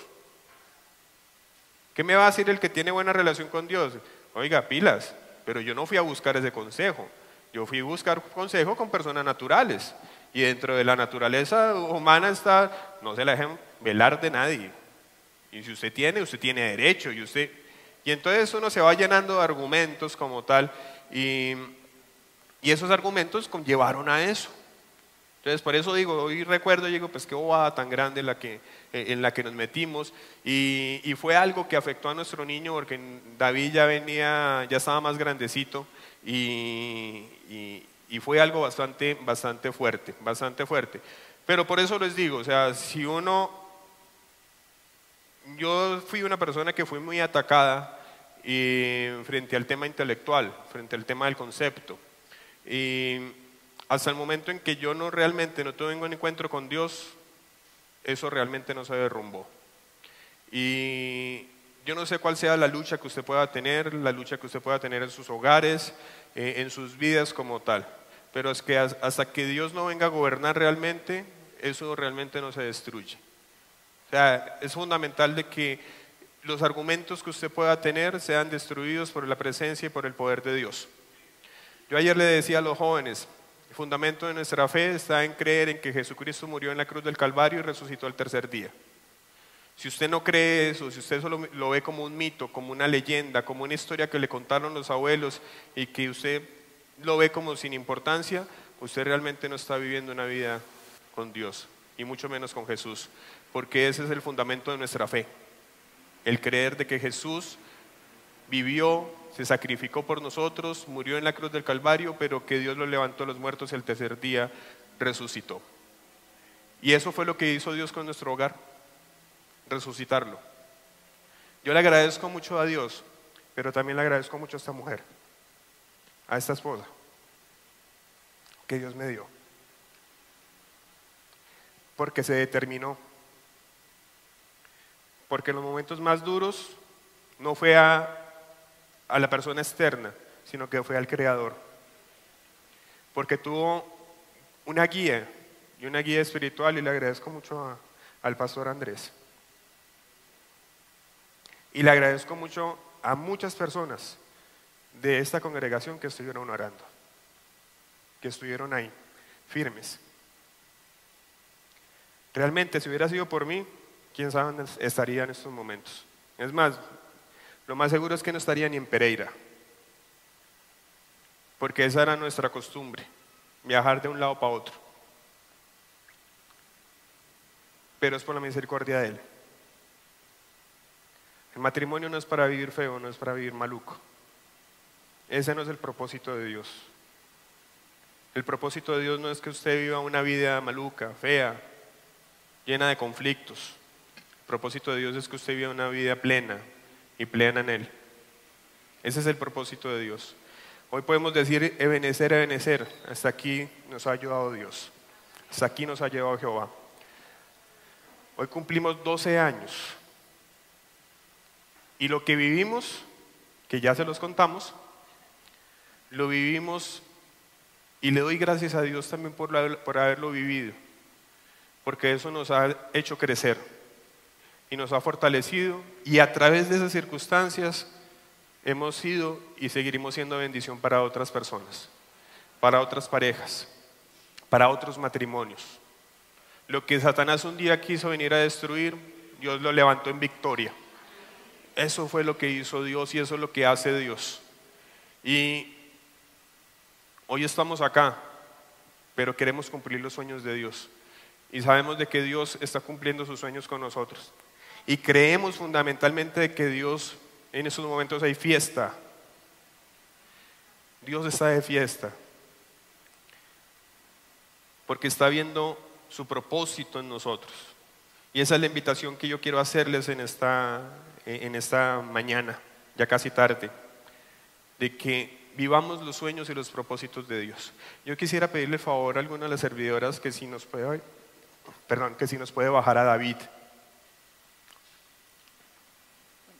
¿Qué me va a decir el que tiene buena relación con Dios? Oiga, pilas, pero yo no fui a buscar ese consejo. Yo fui a buscar consejo con personas naturales, y dentro de la naturaleza humana está, no se la dejen velar de nadie, y si usted tiene derecho, y entonces uno se va llenando de argumentos como tal, y esos argumentos conllevaron a eso. Entonces por eso digo, hoy recuerdo, digo, pues qué bobada tan grande en la que nos metimos, y fue algo que afectó a nuestro niño, porque David ya estaba más grandecito, y fue algo bastante fuerte. Pero por eso les digo, o sea, yo fui una persona que fui muy atacada frente al tema intelectual, frente al tema del concepto, y hasta el momento en que yo realmente no tuve un encuentro con Dios, eso realmente no se derrumbó. Y yo no sé cuál sea la lucha que usted pueda tener, en sus hogares, en sus vidas como tal, pero es que hasta que Dios no venga a gobernar realmente, eso realmente no se destruye. O sea, es fundamental de que los argumentos que usted pueda tener sean destruidos por la presencia y por el poder de Dios. Yo ayer le decía a los jóvenes, el fundamento de nuestra fe está en creer en que Jesucristo murió en la cruz del Calvario y resucitó al tercer día. Si usted no cree eso, si usted solo lo ve como un mito, como una leyenda, como una historia que le contaron los abuelos y que usted lo ve como sin importancia, usted realmente no está viviendo una vida con Dios y mucho menos con Jesús, porque ese es el fundamento de nuestra fe, el creer de que Jesús vivió, se sacrificó por nosotros, murió en la cruz del Calvario, pero que Dios lo levantó a los muertos y el tercer día resucitó. Y eso fue lo que hizo Dios con nuestro hogar, resucitarlo. Yo le agradezco mucho a Dios, pero también le agradezco mucho a esta mujer, a esta esposa que Dios me dio, porque se determinó, porque en los momentos más duros no fue a la persona externa, sino que fue al Creador, porque tuvo una guía y una guía espiritual, y le agradezco mucho al pastor Andrés. Y le agradezco mucho a muchas personas de esta congregación que estuvieron orando, que estuvieron ahí, firmes. Realmente, si hubiera sido por mí, quién sabe dónde estaría en estos momentos. Es más, lo más seguro es que no estaría ni en Pereira, porque esa era nuestra costumbre, viajar de un lado para otro. Pero es por la misericordia de Él. El matrimonio no es para vivir feo, no es para vivir maluco. Ese no es el propósito de Dios. El propósito de Dios no es que usted viva una vida maluca, fea, llena de conflictos. El propósito de Dios es que usted viva una vida plena y plena en Él. Ese es el propósito de Dios. Hoy podemos decir, Ebenezer, Ebenezer, hasta aquí nos ha ayudado Dios. Hasta aquí nos ha llevado Jehová. Hoy cumplimos 12 años. Y lo que vivimos, que ya se los contamos, lo vivimos y le doy gracias a Dios también por haberlo vivido, porque eso nos ha hecho crecer y nos ha fortalecido, y a través de esas circunstancias hemos sido y seguiremos siendo bendición para otras personas, para otras parejas, para otros matrimonios. Lo que Satanás un día quiso venir a destruir, Dios lo levantó en victoria. Eso fue lo que hizo Dios y eso es lo que hace Dios. Y hoy estamos acá, pero queremos cumplir los sueños de Dios. Y sabemos de que Dios está cumpliendo sus sueños con nosotros. Y creemos fundamentalmente de que Dios, en esos momentos hay fiesta. Dios está de fiesta. Porque está viendo su propósito en nosotros. Y esa es la invitación que yo quiero hacerles en esta mañana, ya casi tarde, de que vivamos los sueños y los propósitos de Dios. Yo quisiera pedirle favor a alguna de las servidoras que si nos puede bajar a David.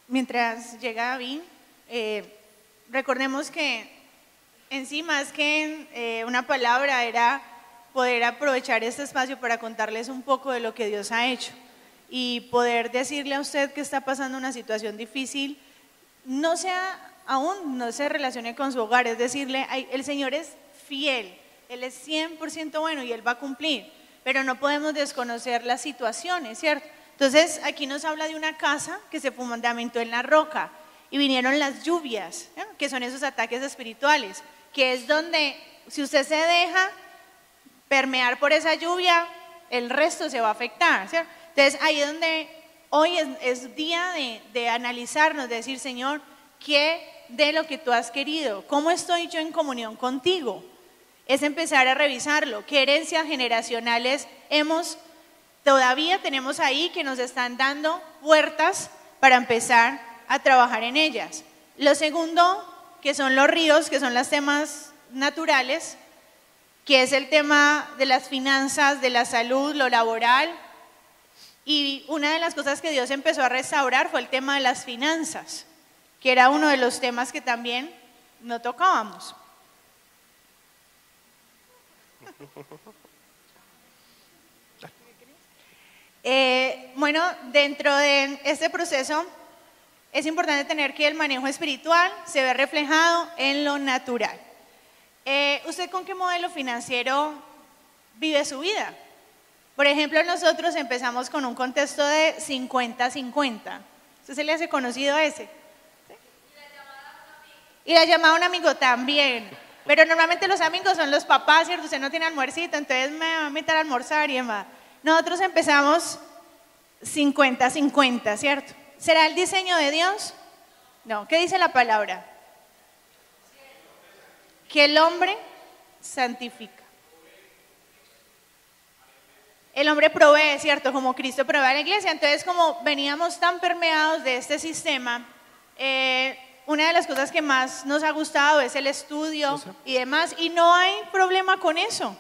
Mientras llega David, recordemos que en sí más que una palabra era poder aprovechar este espacio para contarles un poco de lo que Dios ha hecho y poder decirle a usted que está pasando una situación difícil, no se relacione con su hogar, es decirle, el Señor es fiel, Él es 100% bueno y Él va a cumplir, pero no podemos desconocer las situaciones, ¿cierto? Entonces aquí nos habla de una casa que se fundamentó en la roca y vinieron las lluvias, ¿eh? Que son esos ataques espirituales, que es donde si usted se deja permear por esa lluvia, el resto se va a afectar, ¿cierto? Entonces ahí es donde hoy es día de analizarnos, de decir, Señor, ¿qué de lo que tú has querido? ¿Cómo estoy yo en comunión contigo? Es empezar a revisarlo. ¿Qué herencias generacionales todavía tenemos ahí que nos están dando puertas para empezar a trabajar en ellas? Lo segundo, que son los ríos, que son los temas naturales, que es el tema de las finanzas, de la salud, lo laboral. Y una de las cosas que Dios empezó a restaurar fue el tema de las finanzas, que era uno de los temas que también no tocábamos. Bueno, dentro de este proceso es importante tener que el manejo espiritual se ve reflejado en lo natural. ¿Usted con qué modelo financiero vive su vida? Por ejemplo, nosotros empezamos con un contexto de 50-50. ¿Usted se le hace conocido a ese? ¿Sí? Y la llamada a un amigo también. Pero normalmente los amigos son los papás, ¿cierto? Usted no tiene almuercito, entonces me va a invitar a almorzar y demás. Nosotros empezamos 50-50, ¿cierto? ¿Será el diseño de Dios? No. ¿Qué dice la palabra? Que el hombre santifica. El hombre provee, ¿cierto? Como Cristo provee a la iglesia. Entonces, como veníamos tan permeados de este sistema, una de las cosas que más nos ha gustado es el estudio y demás, y no hay problema con eso.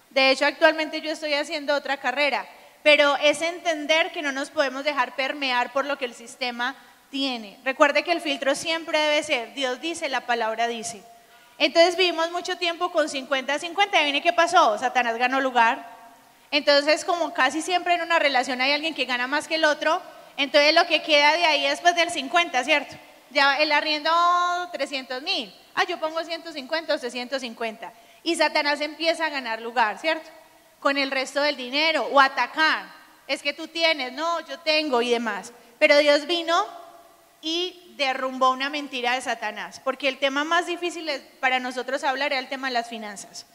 De hecho, actualmente yo estoy haciendo otra carrera, pero es entender que no nos podemos dejar permear por lo que el sistema tiene. Recuerde que el filtro siempre debe ser, Dios dice, la palabra dice. Entonces vivimos mucho tiempo con 50-50, y viene qué pasó, Satanás ganó lugar. Entonces, como casi siempre en una relación hay alguien que gana más que el otro, entonces lo que queda de ahí es pues del 50, ¿cierto? Ya el arriendo 300,000, yo pongo 150 o 150. Y Satanás empieza a ganar lugar, ¿cierto? Con el resto del dinero o atacar. Es que tú tienes, no, yo tengo y demás. Pero Dios vino y derrumbó una mentira de Satanás, porque el tema más difícil para nosotros hablar era el tema de las finanzas.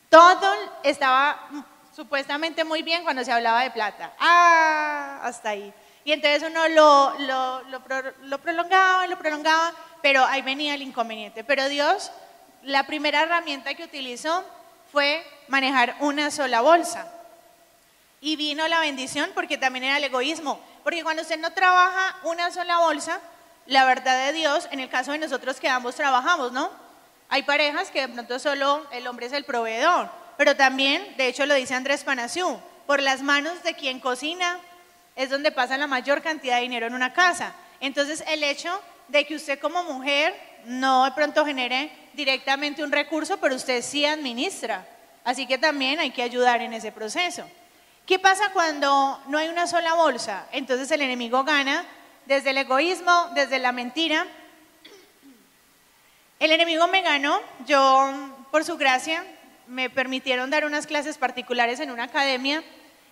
Todo estaba supuestamente muy bien cuando se hablaba de plata. Hasta ahí. Y entonces uno lo prolongaba, pero ahí venía el inconveniente. Pero Dios, la primera herramienta que utilizó fue manejar una sola bolsa. Y vino la bendición porque también era el egoísmo. Porque cuando usted no trabaja una sola bolsa, la verdad de Dios, en el caso de nosotros que ambos trabajamos, ¿no? Hay parejas que de pronto solo el hombre es el proveedor, pero también, de hecho lo dice Andrés Panaciú, por las manos de quien cocina es donde pasa la mayor cantidad de dinero en una casa. Entonces el hecho de que usted como mujer no de pronto genere directamente un recurso, pero usted sí administra. Así que también hay que ayudar en ese proceso. ¿Qué pasa cuando no hay una sola bolsa? Entonces el enemigo gana desde el egoísmo, desde la mentira. El enemigo me ganó, yo por su gracia me permitieron dar unas clases particulares en una academia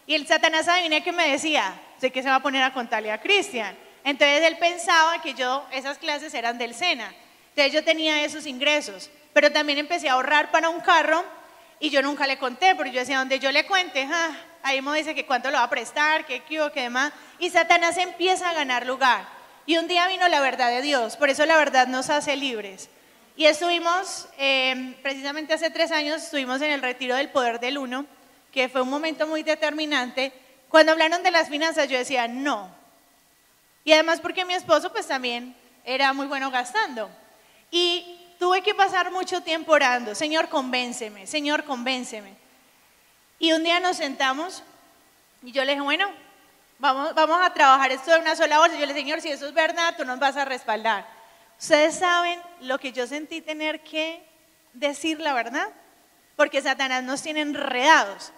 y el Satanás adivina que me decía, sé que se va a poner a contarle a Cristian. Entonces él pensaba que esas clases eran del SENA, entonces yo tenía esos ingresos, pero también empecé a ahorrar para un carro y yo nunca le conté, porque yo decía, donde yo le cuente, ahí me dice que cuánto lo va a prestar, qué demás, y Satanás empieza a ganar lugar. Y un día vino la verdad de Dios, por eso la verdad nos hace libres. Y estuvimos, precisamente hace 3 años, estuvimos en el retiro del Poder del Uno, que fue un momento muy determinante. Cuando hablaron de las finanzas yo decía, no. Y además porque mi esposo pues también era muy bueno gastando. Y tuve que pasar mucho tiempo orando, Señor, convénceme, Señor, convénceme. Y un día nos sentamos y yo le dije, bueno, vamos a trabajar esto de una sola bolsa. Yo le dije, Señor, si eso es verdad, tú nos vas a respaldar. Ustedes saben lo que yo sentí tener que decir la verdad, porque Satanás nos tiene enredados.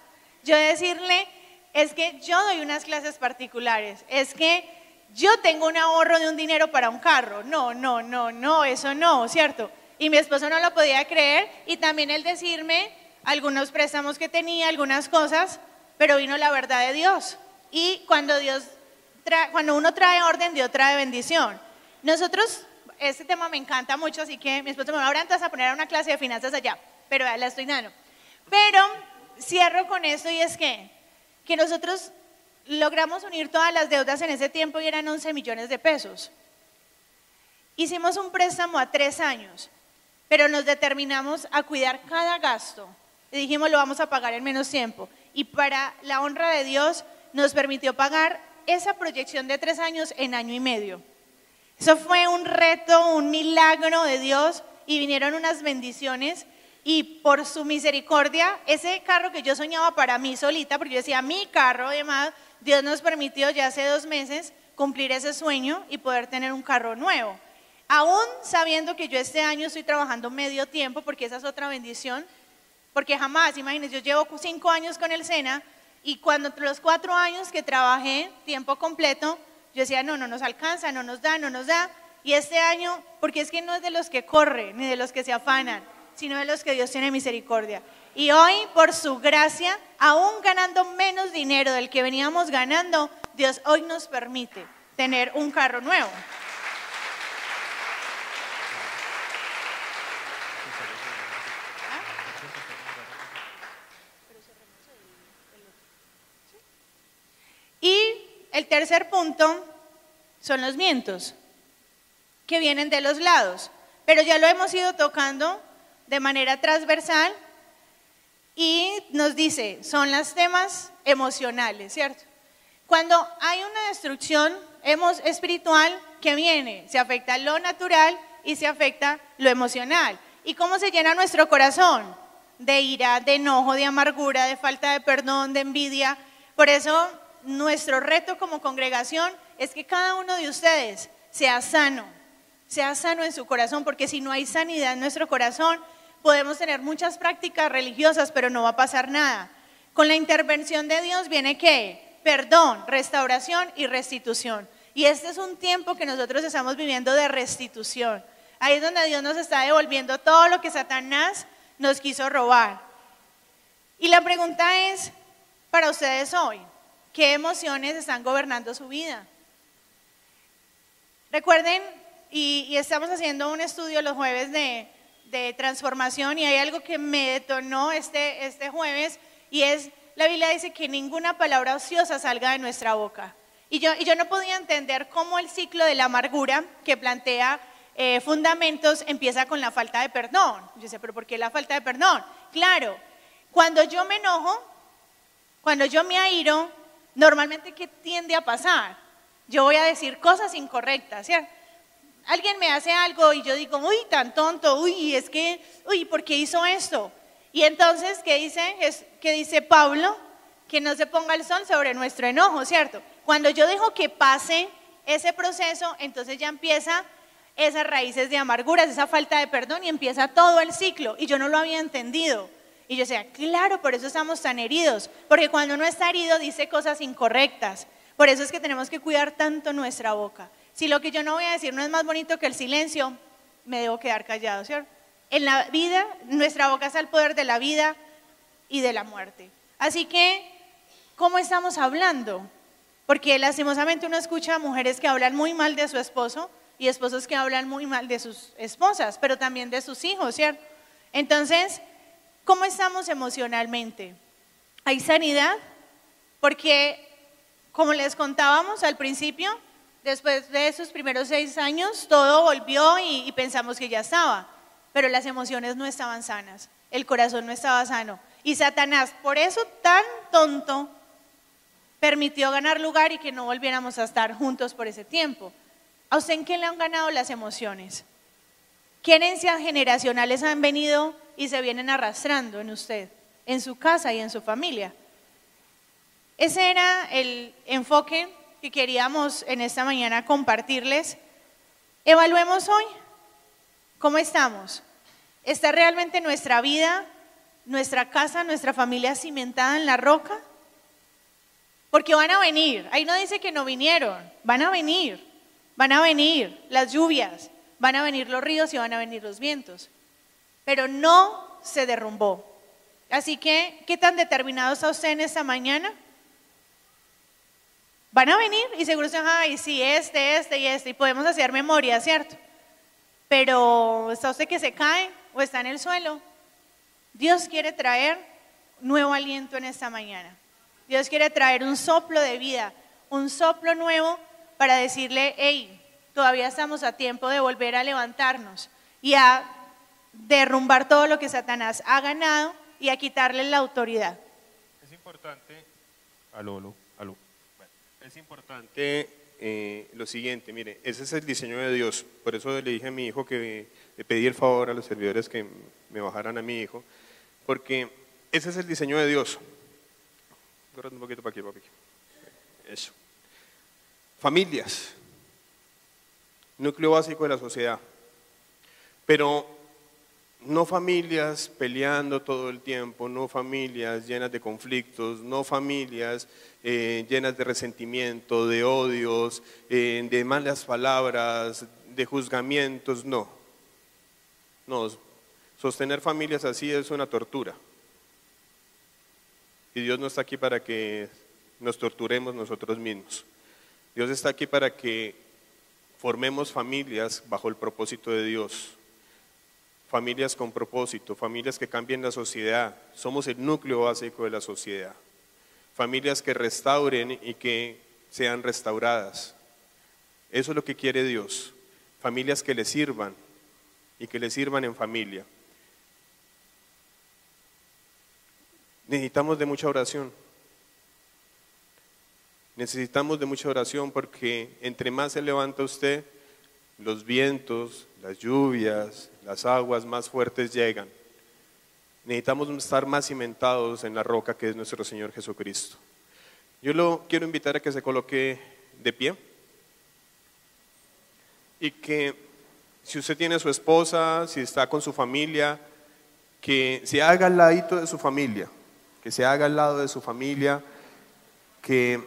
Yo decirle, es que yo doy unas clases particulares, es que yo tengo un ahorro de un dinero para un carro. No, eso no, ¿cierto? Y mi esposo no lo podía creer y también él decirme algunos préstamos que tenía, algunas cosas, pero vino la verdad de Dios. Y cuando uno trae orden, Dios trae bendición. Nosotros, este tema me encanta mucho, así que mi esposo me va ahora entonces a poner a una clase de finanzas allá, pero la estoy dando. Pero cierro con esto y es que nosotros logramos unir todas las deudas en ese tiempo y eran 11 millones de pesos. Hicimos un préstamo a 3 años, pero nos determinamos a cuidar cada gasto y dijimos lo vamos a pagar en menos tiempo. Y para la honra de Dios nos permitió pagar esa proyección de 3 años en año y medio. Eso fue un reto, un milagro de Dios y vinieron unas bendiciones y por su misericordia, ese carro que yo soñaba para mí solita, porque yo decía mi carro y demás, Dios nos permitió ya hace 2 meses cumplir ese sueño y poder tener un carro nuevo. Aún sabiendo que yo este año estoy trabajando medio tiempo, porque esa es otra bendición, porque jamás, imagínense, yo llevo 5 años con el SENA y cuando los 4 años que trabajé tiempo completo, yo decía, no nos alcanza, no nos da, y este año, porque es que no es de los que corren, ni de los que se afanan, sino de los que Dios tiene misericordia. Y hoy, por su gracia, aún ganando menos dinero del que veníamos ganando, Dios hoy nos permite tener un carro nuevo. Y el tercer punto son los vientos, que vienen de los lados, pero ya lo hemos ido tocando de manera transversal y nos dice, son los temas emocionales, ¿cierto? Cuando hay una destrucción espiritual que viene, se afecta lo natural y se afecta lo emocional. ¿Y cómo se llena nuestro corazón? De ira, de enojo, de amargura, de falta de perdón, de envidia. Por eso nuestro reto como congregación es que cada uno de ustedes sea sano en su corazón, porque si no hay sanidad en nuestro corazón, podemos tener muchas prácticas religiosas, pero no va a pasar nada. Con la intervención de Dios viene ¿qué? Perdón, restauración y restitución. Y este es un tiempo que nosotros estamos viviendo de restitución. Ahí es donde Dios nos está devolviendo todo lo que Satanás nos quiso robar. Y la pregunta es para ustedes hoy, ¿qué emociones están gobernando su vida? Recuerden, y estamos haciendo un estudio los jueves de transformación, y hay algo que me detonó este jueves, y es, la Biblia dice que ninguna palabra ociosa salga de nuestra boca. Y yo no podía entender cómo el ciclo de la amargura que plantea fundamentos empieza con la falta de perdón. Yo decía, ¿pero por qué la falta de perdón? Claro, cuando yo me enojo, cuando yo me airo, normalmente ¿qué tiende a pasar? Yo voy a decir cosas incorrectas, ¿cierto? Alguien me hace algo y yo digo, uy, tan tonto, uy, es que, uy, ¿por qué hizo esto? Y entonces, ¿qué dice Pablo? Que no se ponga el sol sobre nuestro enojo, ¿cierto? Cuando yo dejo que pase ese proceso, entonces ya empieza esas raíces de amarguras, esa falta de perdón, y empieza todo el ciclo, y yo no lo había entendido. Y yo decía, claro, por eso estamos tan heridos, porque cuando uno está herido dice cosas incorrectas. Por eso es que tenemos que cuidar tanto nuestra boca. Si lo que yo no voy a decir no es más bonito que el silencio, me debo quedar callado, ¿cierto? En la vida, nuestra boca está el poder de la vida y de la muerte. Así que, ¿cómo estamos hablando? Porque lastimosamente uno escucha a mujeres que hablan muy mal de su esposo y esposos que hablan muy mal de sus esposas, pero también de sus hijos, ¿cierto? Entonces, ¿cómo estamos emocionalmente? ¿Hay sanidad? Porque, como les contábamos al principio, después de esos primeros 6 años, todo volvió y pensamos que ya estaba, pero las emociones no estaban sanas, el corazón no estaba sano. Y Satanás, por eso tan tonto, permitió ganar lugar y que no volviéramos a estar juntos por ese tiempo. ¿A usted en qué le han ganado las emociones? ¿Qué herencias generacionales han venido y se vienen arrastrando en usted, en su casa y en su familia? Ese era el enfoque que queríamos en esta mañana compartirles. Evaluemos hoy cómo estamos. ¿Está realmente nuestra vida, nuestra casa, nuestra familia cimentada en la roca? Porque van a venir, ahí no dice que no vinieron, van a venir las lluvias, van a venir los ríos y van a venir los vientos, pero no se derrumbó. Así que, ¿qué tan determinado está usted en esta mañana? Van a venir y seguro se van, ay, sí, y podemos hacer memoria, ¿cierto? Pero ¿está usted que se cae o está en el suelo? Dios quiere traer nuevo aliento en esta mañana. Dios quiere traer un soplo de vida, un soplo nuevo para decirle, hey, todavía estamos a tiempo de volver a levantarnos y a derrumbar todo lo que Satanás ha ganado y a quitarle la autoridad. Es importante, es importante lo siguiente, mire, ese es el diseño de Dios. Por eso le dije a mi hijo que le pedí el favor a los servidores que me bajaran a mi hijo, porque ese es el diseño de Dios. Un poquito para aquí, papi. Eso. Familias, núcleo básico de la sociedad, pero no familias peleando todo el tiempo, no familias llenas de conflictos, no familias llenas de resentimiento, de odios, de malas palabras, de juzgamientos, no. Sostener familias así es una tortura. Y Dios no está aquí para que nos torturemos nosotros mismos. Dios está aquí para que formemos familias bajo el propósito de Dios. Familias con propósito, familias que cambien la sociedad. Somos el núcleo básico de la sociedad. Familias que restauren y que sean restauradas. Eso es lo que quiere Dios. Familias que le sirvan y que le sirvan en familia. Necesitamos de mucha oración. Necesitamos de mucha oración porque entre más se levanta usted, los vientos, las lluvias, las aguas más fuertes llegan. Necesitamos estar más cimentados en la roca que es nuestro Señor Jesucristo. Yo lo quiero invitar a que se coloque de pie y que si usted tiene a su esposa, si está con su familia, que se haga al ladito de su familia, que se haga al lado de su familia, que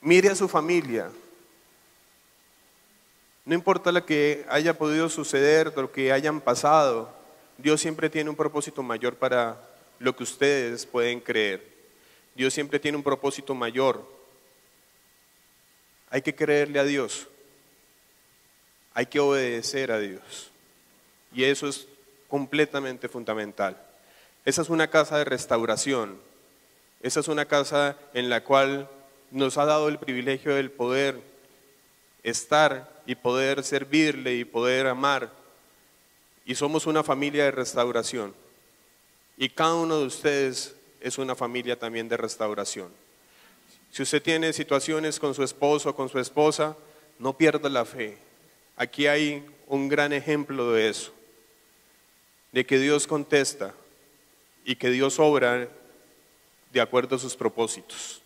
mire a su familia. No importa lo que haya podido suceder, lo que hayan pasado, Dios siempre tiene un propósito mayor para lo que ustedes pueden creer. Dios siempre tiene un propósito mayor. Hay que creerle a Dios. Hay que obedecer a Dios. Y eso es completamente fundamental. Esa es una casa de restauración. Esa es una casa en la cual nos ha dado el privilegio del poder estar y poder servirle y poder amar. Y somos una familia de restauración. Y cada uno de ustedes es una familia también de restauración. Si usted tiene situaciones con su esposo o con su esposa, no pierda la fe. Aquí hay un gran ejemplo de eso, de que Dios contesta y que Dios obra de acuerdo a sus propósitos.